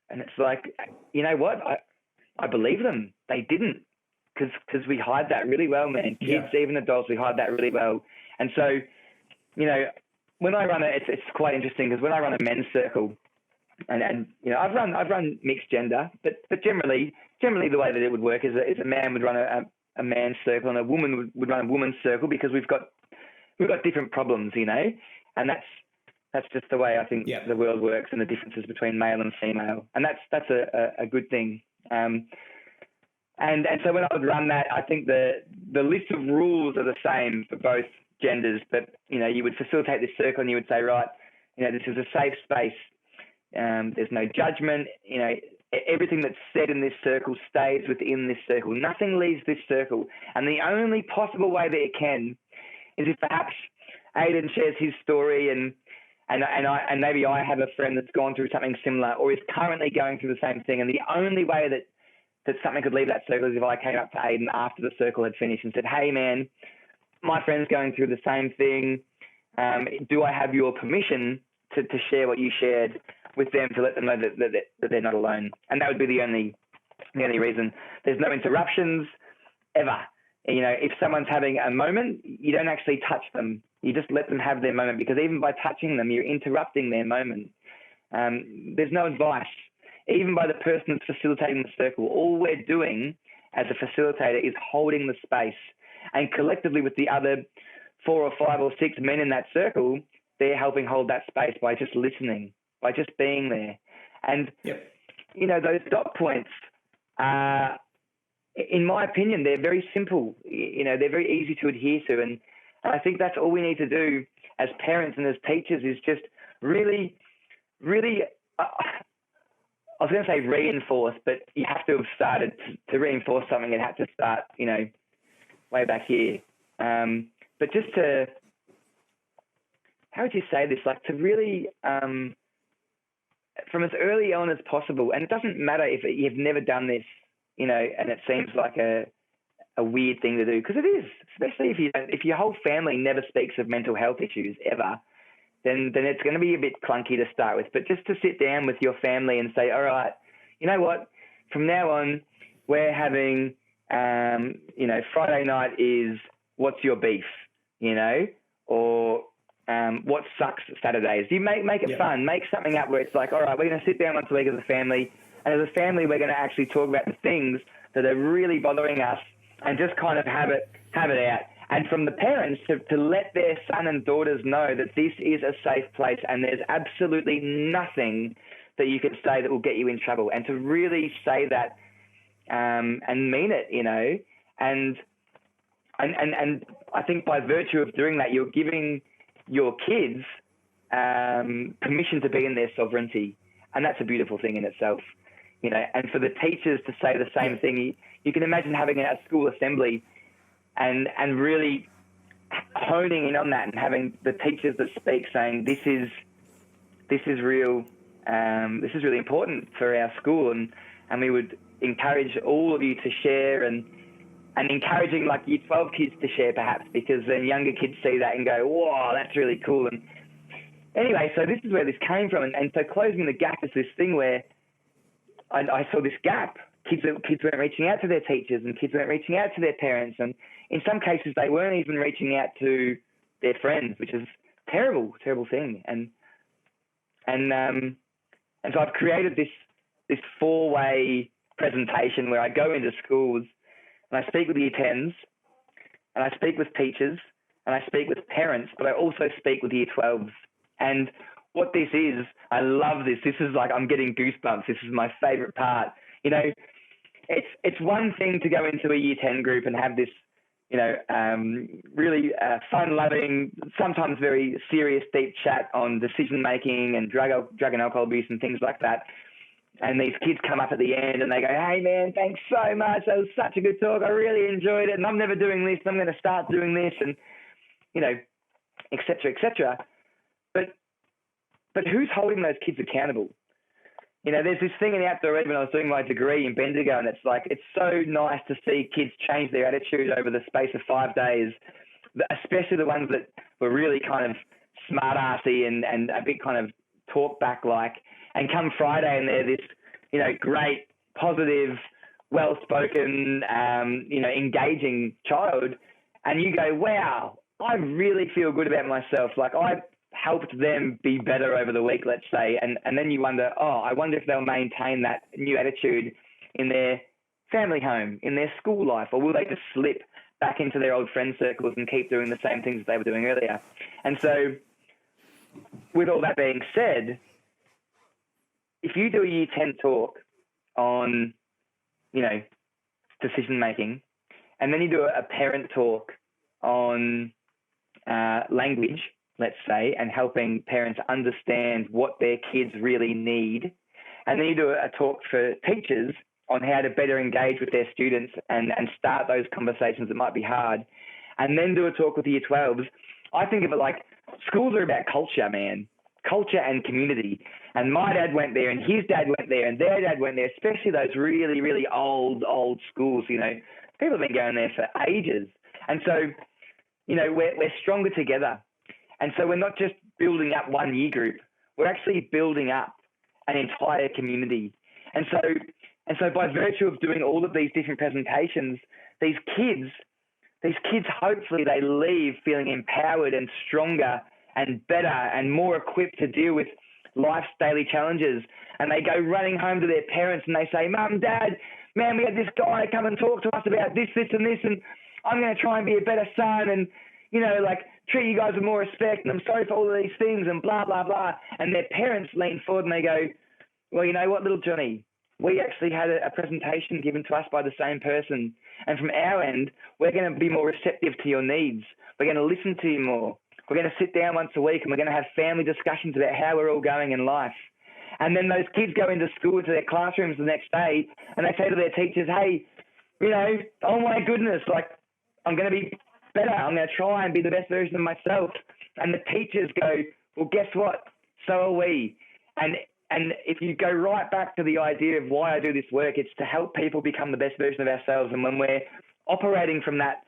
And it's like, you know what? I believe them. They didn't, because we hide that really well, man. Kids, even adults, we hide that really well. And so, you know, when I run it's quite interesting, because when I run a men's circle, and you know, I've run mixed gender, but generally the way that it would work is a man would run a man's circle and a woman would run a woman's circle, because we've got different problems, you know, and that's just the way I think the world works, and the differences between male and female, and that's a good thing. And so when I would run that, I think the list of rules are the same for both genders, but you know, you would facilitate this circle and you would say, right, you know, this is a safe space. There's no judgment. You know, everything that's said in this circle stays within this circle. Nothing leaves this circle, and the only possible way that it can is if perhaps Aiden shares his story and maybe I have a friend that's gone through something similar or is currently going through the same thing. And the only way that something could leave that circle is if I came up to Aiden after the circle had finished and said, hey, man, my friend's going through the same thing. Do I have your permission to share what you shared with them, to let them know that they're not alone? And that would be the only reason. There's no interruptions ever. You know, if someone's having a moment, you don't actually touch them. You just let them have their moment, because even by touching them, you're interrupting their moment. There's no advice. Even by the person that's facilitating the circle, all we're doing as a facilitator is holding the space. And collectively with the other 4 or 5 or 6 men in that circle, they're helping hold that space by just listening, by just being there. And, you know, those dot points are, in my opinion, they're very simple. You know, they're very easy to adhere to. And I think that's all we need to do as parents and as teachers, is just really, really, I was going to say reinforce, but you have to have started to reinforce something. It had to start, you know, way back here. But just to, how would you say this? Like, to really, from as early on as possible, and it doesn't matter if you've never done this, you know, and it seems like a weird thing to do, because it is, especially if your whole family never speaks of mental health issues ever, then it's going to be a bit clunky to start with. But just to sit down with your family and say, all right, you know what, from now on, we're having, you know, Friday night is what's your beef, you know, or what sucks Saturdays. You make it fun, make something up where it's like, all right, we're going to sit down once a week as a family, and as a family, we're going to actually talk about the things that are really bothering us and just kind of have it out. And from the parents to let their son and daughters know that this is a safe place and there's absolutely nothing that you can say that will get you in trouble, and to really say that and mean it, you know. And I think by virtue of doing that, you're giving your kids permission to be in their sovereignty, and that's a beautiful thing in itself. You know, and for the teachers to say the same thing, you can imagine having a school assembly and really honing in on that, and having the teachers that speak saying, this is real, this is really important for our school, and we would encourage all of you to share, and encouraging like year 12 kids to share perhaps, because then younger kids see that and go, whoa, that's really cool. And anyway, so this is where this came from, and so closing the gap is this thing where I saw this gap. Kids weren't reaching out to their teachers, and kids weren't reaching out to their parents, and in some cases they weren't even reaching out to their friends, which is a terrible thing. And so I've created this 4-way presentation where I go into schools and I speak with year 10s, and I speak with teachers, and I speak with parents, but I also speak with year 12s. And what this is, I love this. This is like, I'm getting goosebumps. This is my favorite part. You know, it's one thing to go into a year 10 group and have this, you know, really fun-loving, sometimes very serious, deep chat on decision-making and drug and alcohol abuse and things like that. And these kids come up at the end and they go, hey, man, thanks so much. That was such a good talk. I really enjoyed it. And I'm never doing this. I'm going to start doing this and, you know, et cetera, et cetera. But who's holding those kids accountable? You know, there's this thing in the outdoor ed when I was doing my degree in Bendigo, and it's like, it's so nice to see kids change their attitude over the space of 5 days, especially the ones that were really kind of smart-arsy and a bit kind of talk back like, and come Friday and they're this, you know, great, positive, well-spoken, you know, engaging child. And you go, wow, I really feel good about myself. Like I helped them be better over the week, let's say. And then you wonder, I wonder if they'll maintain that new attitude in their family home, in their school life, or will they just slip back into their old friend circles and keep doing the same things they were doing earlier? And so with all that being said, if you do a Year 10 talk on, you know, decision making, and then you do a parent talk on language, let's say, and helping parents understand what their kids really need, and then you do a talk for teachers on how to better engage with their students and start those conversations that might be hard, and then do a talk with the Year 12s, I think of it like schools are about culture, man. Culture and community. And my dad went there and his dad went there and their dad went there, especially those really, really old schools, you know. People have been going there for ages. And so, you know, we're stronger together. And so we're not just building up one year group, we're actually building up an entire community. And so by virtue of doing all of these different presentations, these kids hopefully they leave feeling empowered and stronger and better and more equipped to deal with life's daily challenges. And they go running home to their parents and they say, Mum, Dad, man, we had this guy come and talk to us about this, this and this, and I'm going to try and be a better son and, you know, like treat you guys with more respect, and I'm sorry for all of these things and blah, blah, blah. And their parents lean forward and they go, well, you know what, little Johnny, we actually had a presentation given to us by the same person. And from our end, we're going to be more receptive to your needs. We're going to listen to you more. We're going to sit down once a week and we're going to have family discussions about how we're all going in life. And then those kids go into school, to their classrooms the next day, and they say to their teachers, hey, you know, oh my goodness, like I'm going to be better. I'm going to try and be the best version of myself. And the teachers go, well, guess what? So are we. And if you go right back to the idea of why I do this work, it's to help people become the best version of ourselves. And when we're operating from that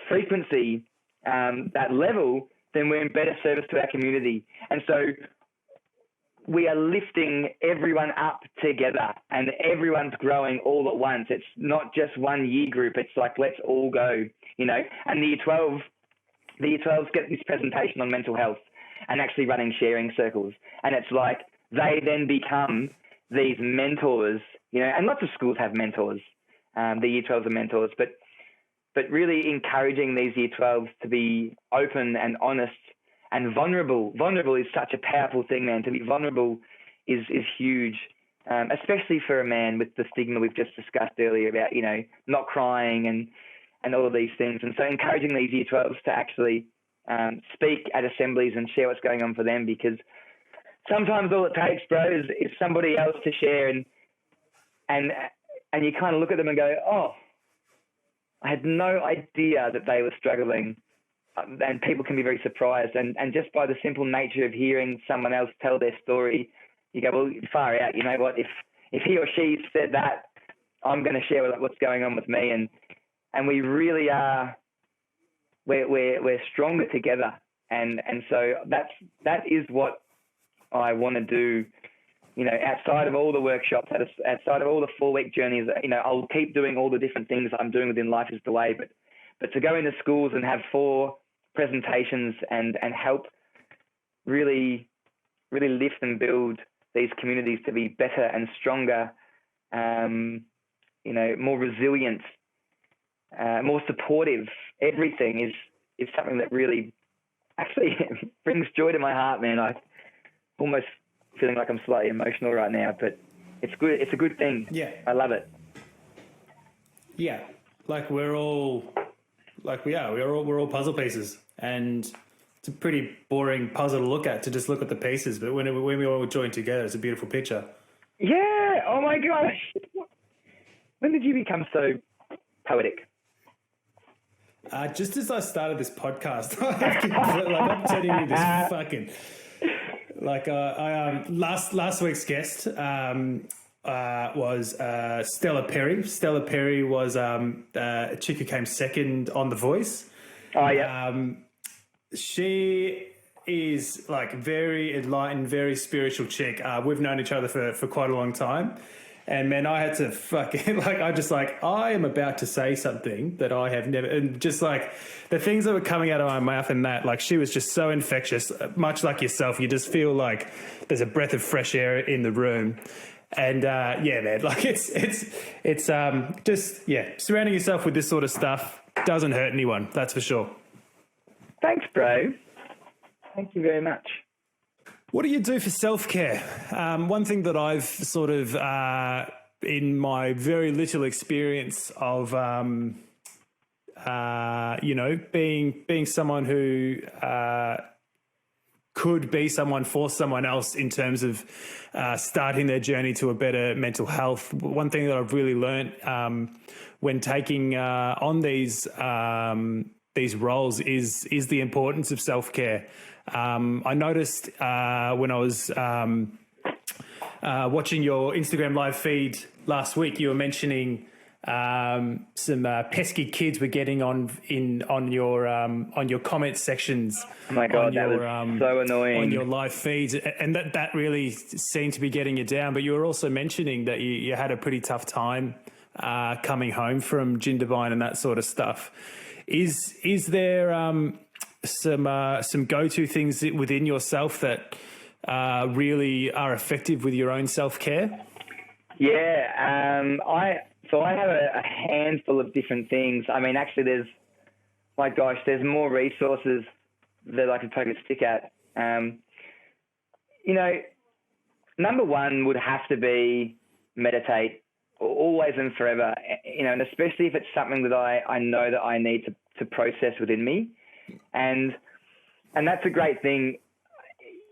frequency, that level, then we're in better service to our community. And so we are lifting everyone up together and everyone's growing all at once. It's not just one year group. It's like, let's all go, you know. And the Year 12s get this presentation on mental health and actually running sharing circles. And it's like they then become these mentors, you know, and lots of schools have mentors. The Year 12s are mentors, but really encouraging these Year 12s to be open and honest and vulnerable. Vulnerable is such a powerful thing, man. To be vulnerable is huge, especially for a man with the stigma we've just discussed earlier about, you know, not crying and all of these things. And so encouraging these Year 12s to actually speak at assemblies and share what's going on for them, because sometimes all it takes, bro, is somebody else to share and you kind of look at them and go, oh, I had no idea that they were struggling. And people can be very surprised. And just by the simple nature of hearing someone else tell their story, you go, well, far out, you know what, if he or she said that, I'm going to share what's going on with me. And we really are, we're stronger together. And so that is what I want to do, you know, outside of all the workshops, outside of all the 4-week journeys. You know, I'll keep doing all the different things I'm doing within Life is the Way, but to go into schools and have 4 presentations and help really, really lift and build these communities to be better and stronger, you know, more resilient, more supportive. Everything is something that really actually brings joy to my heart, man. I almost feeling like I'm slightly emotional right now, but it's good. It's a good thing. Yeah. I love it. Yeah. Like we're all puzzle pieces, and it's a pretty boring puzzle to look at, to just look at the pieces. But when we all join together, it's a beautiful picture. Yeah. Oh my gosh. When did you become so poetic? Just as I started this podcast, I'm telling you this fucking last week's guest was Stella Perry. Stella Perry was a chick who came second on The Voice. Oh yeah. She is like very enlightened, very spiritual chick. We've known each other for quite a long time. And man, I had to fucking I am about to say something that I have never, and just like the things that were coming out of my mouth and that, like she was just so infectious, much like yourself. You just feel like there's a breath of fresh air in the room. And yeah, man, like it's surrounding yourself with this sort of stuff doesn't hurt anyone. That's for sure. Thanks, bro. Thank you very much. What do you do for self-care? One thing that I've sort of, in my very little experience of, being someone who could be someone for someone else in terms of starting their journey to a better mental health. One thing that I've really learned when taking on these roles is the importance of self-care. I noticed when I was watching your Instagram live feed last week, you were mentioning some pesky kids were getting on your comment sections. Oh my God, that was so annoying on your live feeds, and that really seemed to be getting you down. But you were also mentioning that you had a pretty tough time coming home from Jindabyne and that sort of stuff. Is there some go-to things within yourself that really are effective with your own self-care? Yeah, I have a handful of different things. I mean, actually, there's more resources that I could poke a stick at. Number one would have to be meditate, always and forever. And especially if it's something that I know that I need to process within me. And that's a great thing,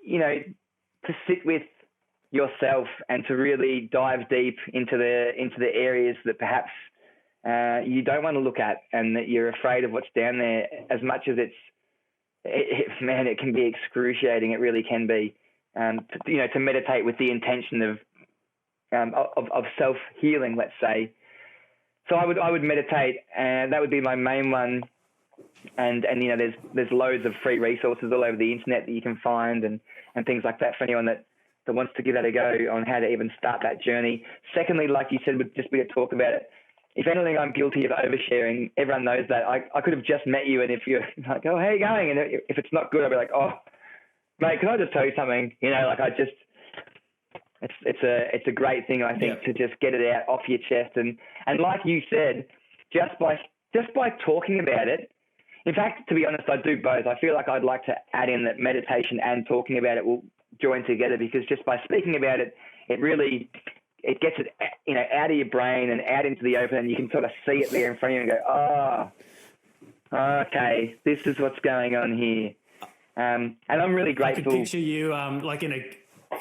to sit with yourself and to really dive deep into the areas that perhaps you don't want to look at and that you're afraid of what's down there. As much as it can be excruciating. It really can be. To meditate with the intention of self-healing, let's say. So I would meditate, and that would be my main one. And there's loads of free resources all over the internet that you can find and things like that for anyone that wants to give that a go on how to even start that journey. Secondly, like you said, would just be to talk about it. If anything, I'm guilty of oversharing. Everyone knows that. I could have just met you, and if you're like, oh, how are you going? And if it's not good, I'll be like, oh, mate, can I just tell you something? It's a great thing, I think, to just get it out off your chest. And like you said, just by talking about it. In fact, to be honest, I do both. I feel like I'd like to add in that meditation and talking about it will join together, because just by speaking about it, it gets it, out of your brain and out into the open, and you can sort of see it there in front of you and go, oh, okay, this is what's going on here. And I'm really grateful. I can picture you like in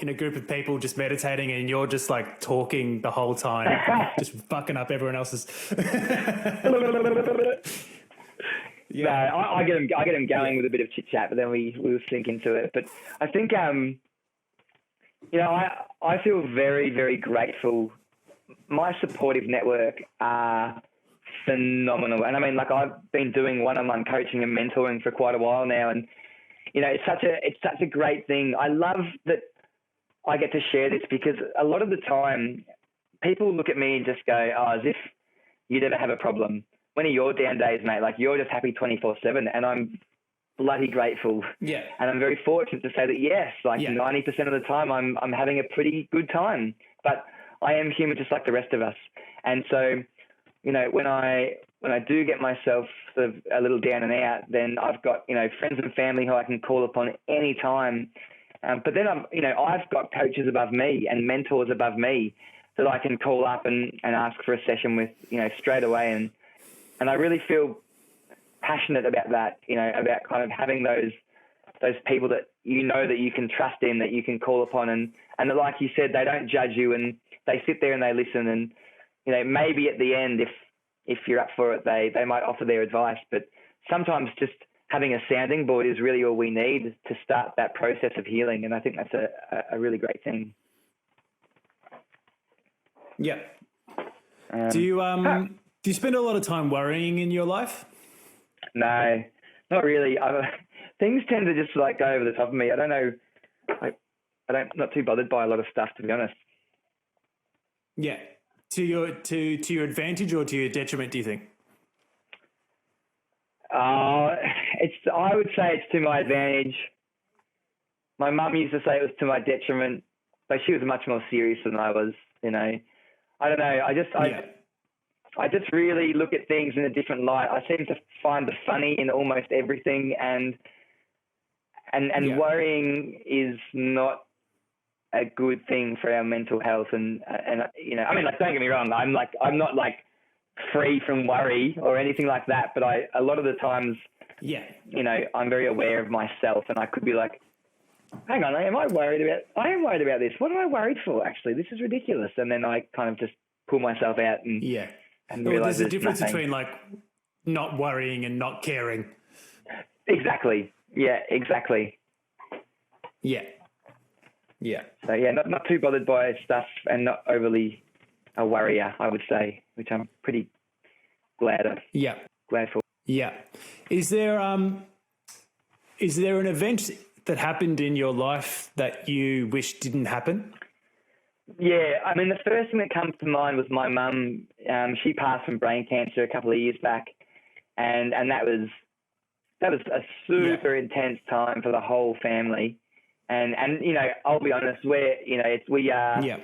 a group of people just meditating, and you're just like talking the whole time, just fucking up everyone else's. Yeah, no, I get them going with a bit of chit chat, but then we will sink into it. But I think, I feel very, very grateful. My supportive network are phenomenal, and I mean, like, I've been doing one-on-one coaching and mentoring for quite a while now, and it's such a great thing. I love that I get to share this, because a lot of the time people look at me and just go, oh, as if you'd ever have a problem. When are your down days, mate? Like, you're just happy 24/7, and I'm bloody grateful. Yeah. And I'm very fortunate to say that, yes, 90% of the time I'm having a pretty good time, but I am human just like the rest of us. And so, when I do get myself sort of a little down and out, then I've got, friends and family who I can call upon any time. But then I've got coaches above me and mentors above me that I can call up and ask for a session with, straight away. And I really feel passionate about that, about kind of having those those people that you know that you can trust in, that you can call upon, and like you said, they don't judge you, and they sit there and they listen, and you know, maybe at the end, if you're up for it, they might offer their advice, but sometimes just having a sounding board is really all we need to start that process of healing, and I think that's a really great thing. Yeah. Do you spend a lot of time worrying in your life? No, not really. Things tend to just like go over the top of me. I don't know. I'm not too bothered by a lot of stuff, to be honest. Yeah. To your advantage or to your detriment, do you think? I would say it's to my advantage. My mum used to say it was to my detriment, but she was much more serious than I was, you know. I don't know. I just really look at things in a different light. I seem to find the funny in almost everything, and worrying is not a good thing for our mental health. And you know, I mean, like, don't get me wrong. I'm not like free from worry or anything like that. But a lot of the times, you know, I'm very aware of myself, and I could be like, hang on, I am worried about this. What am I worried for? Actually, this is ridiculous. And then I kind of just pull myself out and and realize there's a difference nothing. between like not worrying and not caring. Exactly. Yeah, exactly. Yeah. Yeah. So yeah, not too bothered by stuff and not overly a worrier, I would say, which I'm pretty glad of. Yeah. Glad for. Yeah. Is there an event that happened in your life that you wish didn't happen? Yeah, I mean, the first thing that comes to mind was my mum. She passed from brain cancer a couple of years back, and that was a super intense time for the whole family. And you know, I'll be honest, we are. Yeah.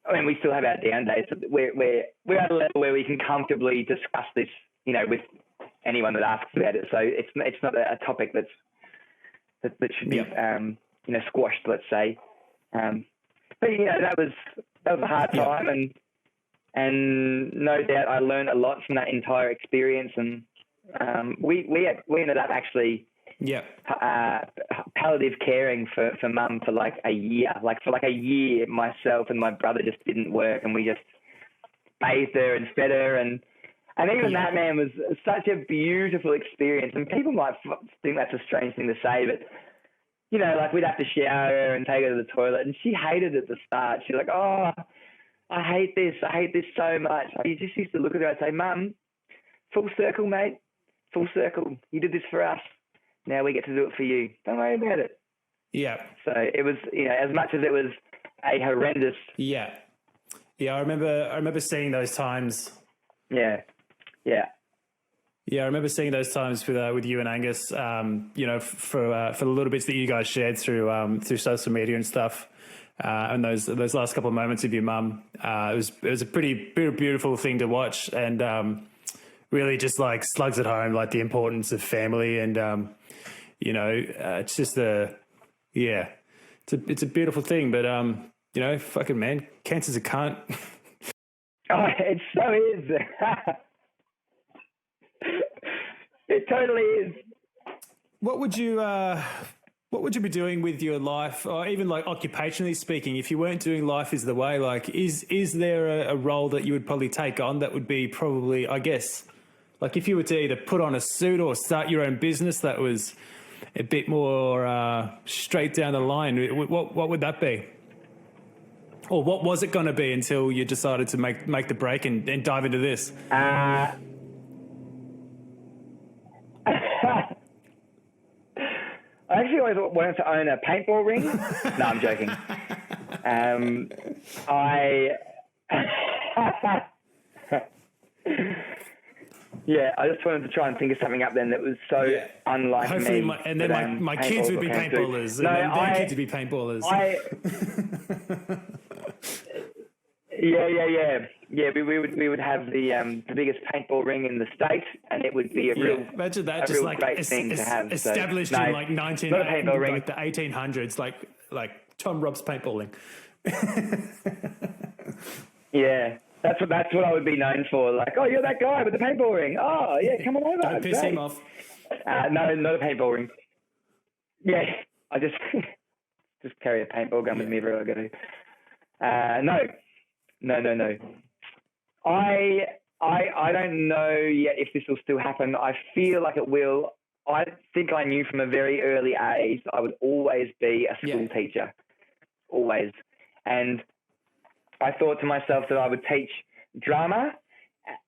I mean, we still have our down days. But we're at a level where we can comfortably discuss this, you know, with anyone that asks about it. So it's not a topic that should be you know, squashed, let's say. But you know, that was a hard time, and no doubt I learned a lot from that entire experience. And we ended up actually palliative caring for mum for like a year. Myself and my brother just didn't work, and we just bathed her and fed her, and even that, man, was such a beautiful experience. And people might think that's a strange thing to say, but you know, like, we'd have to shower her and take her to the toilet, and she hated it at the start. She's like, oh, I hate this so much. You just used to look at her and say, Mum, full circle, mate, full circle. You did this for us. Now we get to do it for you. Don't worry about it. Yeah. So it was, you know, as much as it was a horrendous. Yeah. Yeah, I remember seeing those times. Yeah. Yeah. Yeah, I remember seeing those times with you and Angus. You know, for the little bits that you guys shared through social media and stuff, and those last couple of moments of your mum. It was a pretty beautiful thing to watch, and really just like slugs at home like the importance of family, and you know, it's just it's a beautiful thing. But you know, fucking man, cancer's a cunt. Oh, it so is. It totally is. What would you be doing with your life, or even like occupationally speaking, if you weren't doing Life Is the Way? Like, is there a role that you would probably take on that would be probably, I guess, like if you were to either put on a suit or start your own business that was a bit more straight down the line, what would that be? Or what was it going to be until you decided to make the break and dive into this? I actually always wanted to own a paintball ring. No, I'm joking. I just wanted to try and think of something up then that was so unlike hopefully me. And then my kids would be paintballers. And then their kids would be paintballers. Yeah, we would have the biggest paintball ring in the state, and it would be a real imagine that, just real like great thing to have. Established in like not a paintball ring. Like the 1800s, like Tom Robb's paintballing. Yeah, that's what I would be known for. Like, oh, you're that guy with the paintball ring. Oh, yeah, come on over. Don't piss him off. No, not a paintball ring. Yeah, I just carry a paintball gun with me everywhere I go. No. I don't know yet if this will still happen. I feel like it will. I think I knew from a very early age I would always be a school teacher, always. And I thought to myself that I would teach drama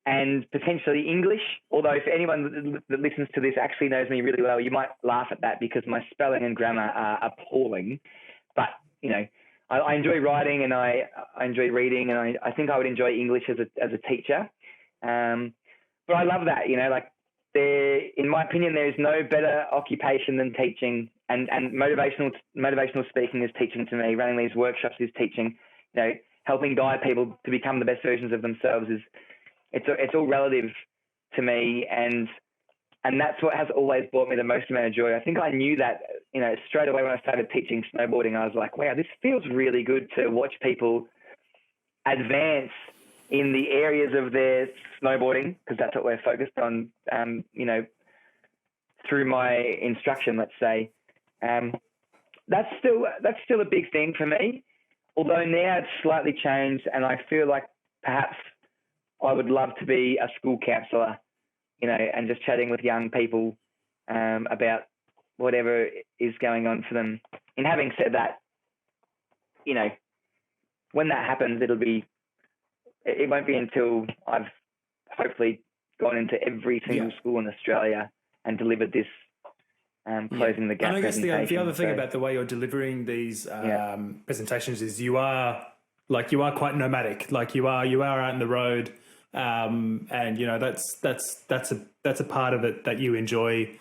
and potentially English, although if anyone that listens to this actually knows me really well, you might laugh at that because my spelling and grammar are appalling. But, you know, I enjoy writing and I enjoy reading, and I think I would enjoy English as a teacher. But I love that, you know, like in my opinion, there is no better occupation than teaching, and motivational speaking is teaching to me. Running these workshops is teaching, you know, helping guide people to become the best versions of themselves it's all relative to me, and that's what has always brought me the most amount of joy. I think I knew that, you know, straight away when I started teaching snowboarding. I was like, wow, this feels really good to watch people advance in the areas of their snowboarding, because that's what we're focused on, you know, through my instruction, let's say. That's still a big thing for me, although now it's slightly changed, and I feel like perhaps I would love to be a school counsellor, you know, and just chatting with young people about whatever is going on for them. And having said that, you know, when that happens, it won't be until I've hopefully gone into every single school in Australia and delivered this closing the gap. And I guess the other thing so, about the way you're delivering these presentations is you are quite nomadic. Like you are out in the road, and you know that's a part of it that you enjoy.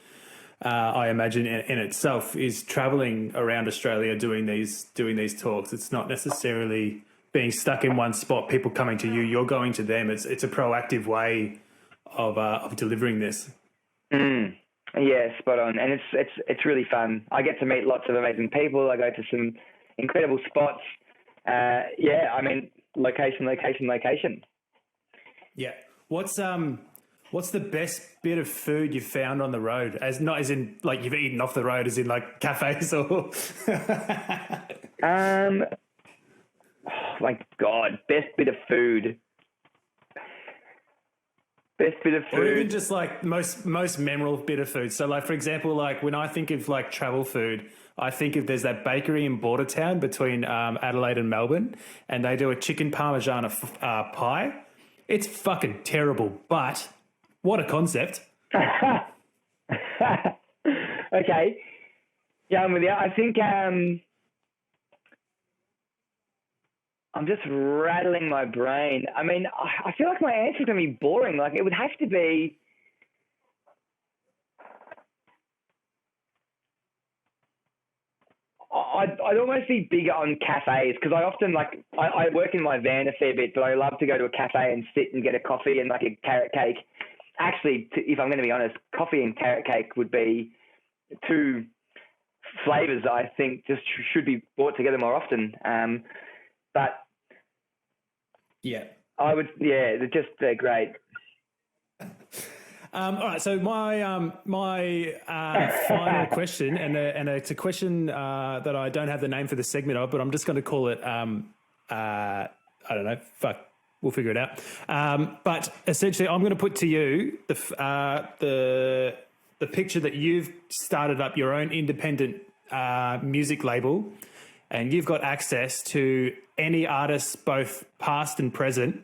I imagine in itself is traveling around Australia doing these talks. It's not necessarily being stuck in one spot. People coming to you, you're going to them. It's a proactive way of delivering this. Yeah, spot on, and it's really fun. I get to meet lots of amazing people. I go to some incredible spots. I mean, location. Yeah. What's the best bit of food you've found on the road? Not as in like you've eaten off the road, as in like cafes or. Oh my God, best bit of food. Or even just like most memorable bit of food. So like, for example, like when I think of like travel food, I think of there's that bakery in Bordertown between Adelaide and Melbourne, and they do a chicken parmigiana pie. It's fucking terrible, but what a concept. Okay. Yeah, I'm with you. I think I'm just rattling my brain. I mean, I feel like my answer's going to be boring. Like, it would have to be... I'd almost be bigger on cafes, because I often, like, I work in my van a fair bit, but I love to go to a cafe and sit and get a coffee and, like, a carrot cake. Actually, if I'm going to be honest, coffee and carrot cake would be two flavours that I think just should be brought together more often. But yeah, I would. Yeah, they're just great. All right, so my final question, and it's a question that I don't have the name for the segment of, but I'm just going to call it. I don't know. Fuck, we'll figure it out. But essentially, I'm going to put to you the picture that you've started up your own independent music label, and you've got access to any artists, both past and present,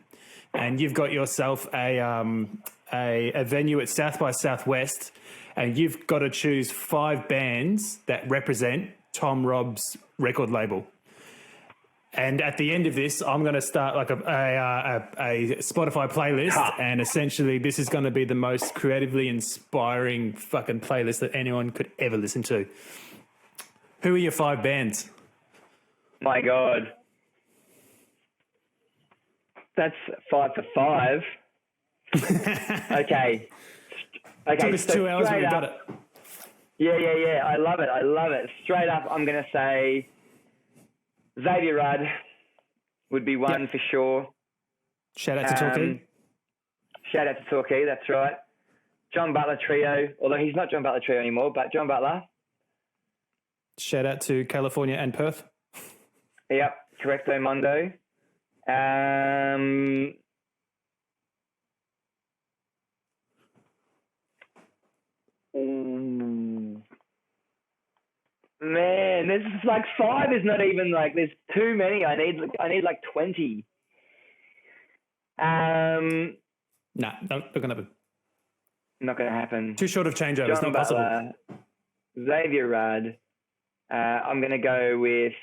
and you've got yourself a venue at South by Southwest, and you've got to choose 5 bands that represent Tom Robb's record label. And at the end of this, I'm going to start like a Spotify playlist, and essentially this is going to be the most creatively inspiring fucking playlist that anyone could ever listen to. Who are your 5 bands? My God. That's 5 for 5. Okay. Took us 2 hours, but we got it. Yeah. I love it. Straight up, I'm going to say Xavier Rudd would be one for sure. Shout out to Torquay. Shout out to Torquay, that's right. John Butler Trio, although he's not John Butler Trio anymore, but John Butler. Shout out to California and Perth. Yep, correcto mundo. Man, there's like 5 is not even like, there's too many. I need like 20. Nah, not gonna happen. Not gonna happen. Too short of changeover. It's not possible. Xavier Rudd. I'm gonna go with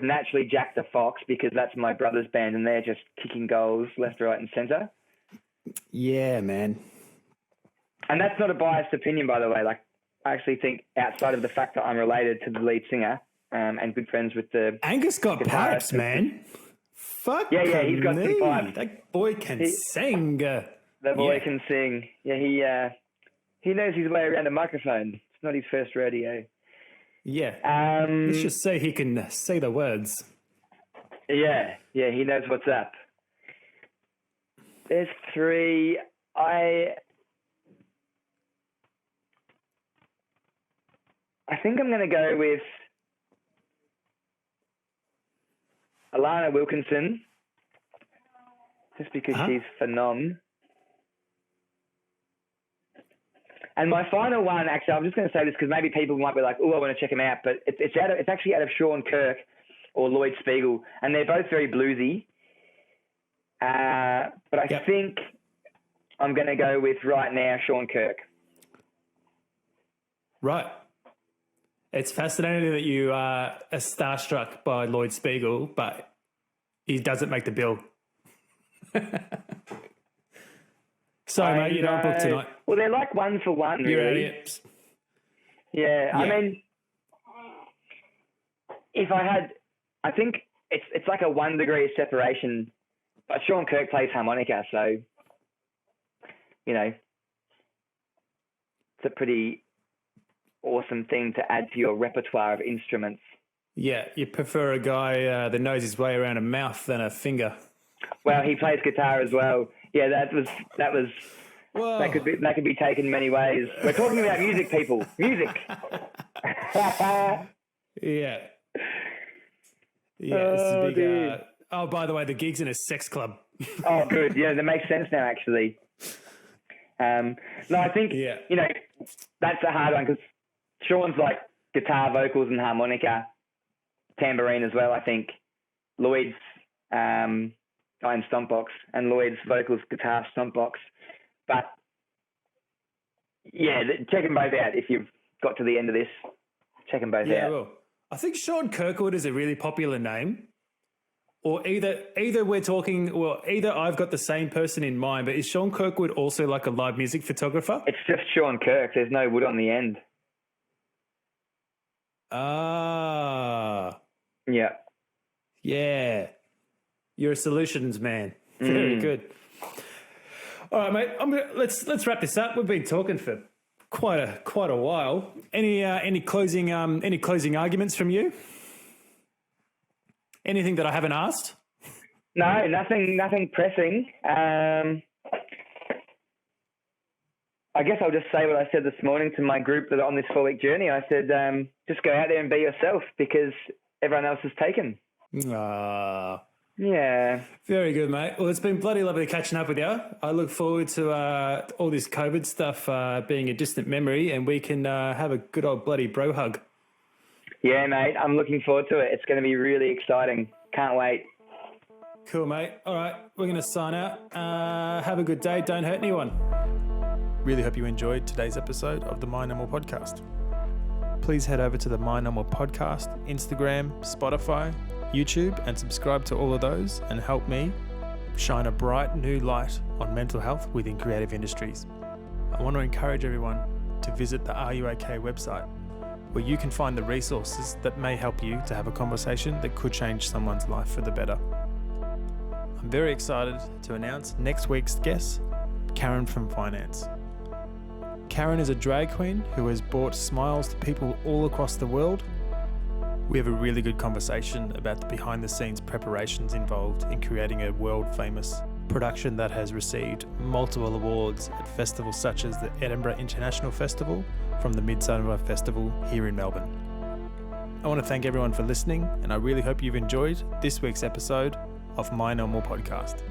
naturally Jack the Fox, because that's my brother's band and they're just kicking goals left, right, and centre. Yeah, man. And that's not a biased opinion, by the way. Like, I actually think, outside of the fact that I'm related to the lead singer and good friends with the Angus got pipes, man. Fuck. Yeah, he's got some pipes. That boy can sing. The boy can sing. Yeah, he knows his way around a microphone. It's not his first rodeo. Yeah. Let's just say he can say the words. Yeah, he knows what's up. There's 3. I think I'm going to go with Alana Wilkinson, just because she's phenom. And my final one, actually, I'm just going to say this because maybe people might be like, "Oh, I want to check him out," but it's actually out of Sean Kirk or Lloyd Spiegel, and they're both very bluesy. But I think I'm going to go with right now Sean Kirk. Right. It's fascinating that you are starstruck by Lloyd Spiegel, but he doesn't make the bill. Sorry, mate, you don't book tonight. Well, they're like 1 for 1, really. You're idiots. Yeah, I mean, I think it's like a 1 degree of separation, but Sean Kirk plays harmonica, so, it's a pretty awesome thing to add to your repertoire of instruments. Yeah, you prefer a guy that knows his way around a mouth than a finger. Well, he plays guitar as well. Yeah, that could be taken many ways. We're talking about music, people. Music. Yeah. It's a big. By the way, the gig's in a sex club. Oh, good. Yeah, that makes sense now, actually. No, I think that's a hard one because Sean's like guitar, vocals, and harmonica, tambourine as well. I think Lloyd's iron stomp box, and Lloyd's vocals, guitar, stomp box. But yeah, check them both out if you've got to the end of this. Check them both out. Well, I think Sean Kirkwood is a really popular name. Or either we're talking, well, either I've got the same person in mind, but is Sean Kirkwood also like a live music photographer? It's just Sean Kirk. There's no wood on the end. Ah. Yeah. Yeah. You're a solutions man. Very good. All right, mate. Let's wrap this up. We've been talking for quite a while. Any closing arguments from you? Anything that I haven't asked? No, nothing pressing. I guess I'll just say what I said this morning to my group that are on this 4-week journey. I said, just go out there and be yourself because everyone else is taken. Yeah. Very good, mate. Well, it's been bloody lovely catching up with you. I look forward to all this COVID stuff being a distant memory and we can have a good old bloody bro hug. Yeah, mate. I'm looking forward to it. It's going to be really exciting. Can't wait. Cool, mate. All right. We're going to sign out. Have a good day. Don't hurt anyone. Really hope you enjoyed today's episode of the My Normal Podcast. Please head over to the My Normal Podcast, Instagram, Spotify, YouTube, and subscribe to all of those and help me shine a bright new light on mental health within creative industries. I want to encourage everyone to visit the RUOK website, where you can find the resources that may help you to have a conversation that could change someone's life for the better. I'm very excited to announce next week's guest, Karen from Finance. Karen is a drag queen who has brought smiles to people all across the world. We have a really good conversation about the behind-the-scenes preparations involved in creating a world-famous production that has received multiple awards at festivals such as the Edinburgh International Festival from the Midsummer Festival here in Melbourne. I want to thank everyone for listening, and I really hope you've enjoyed this week's episode of My Normal Podcast.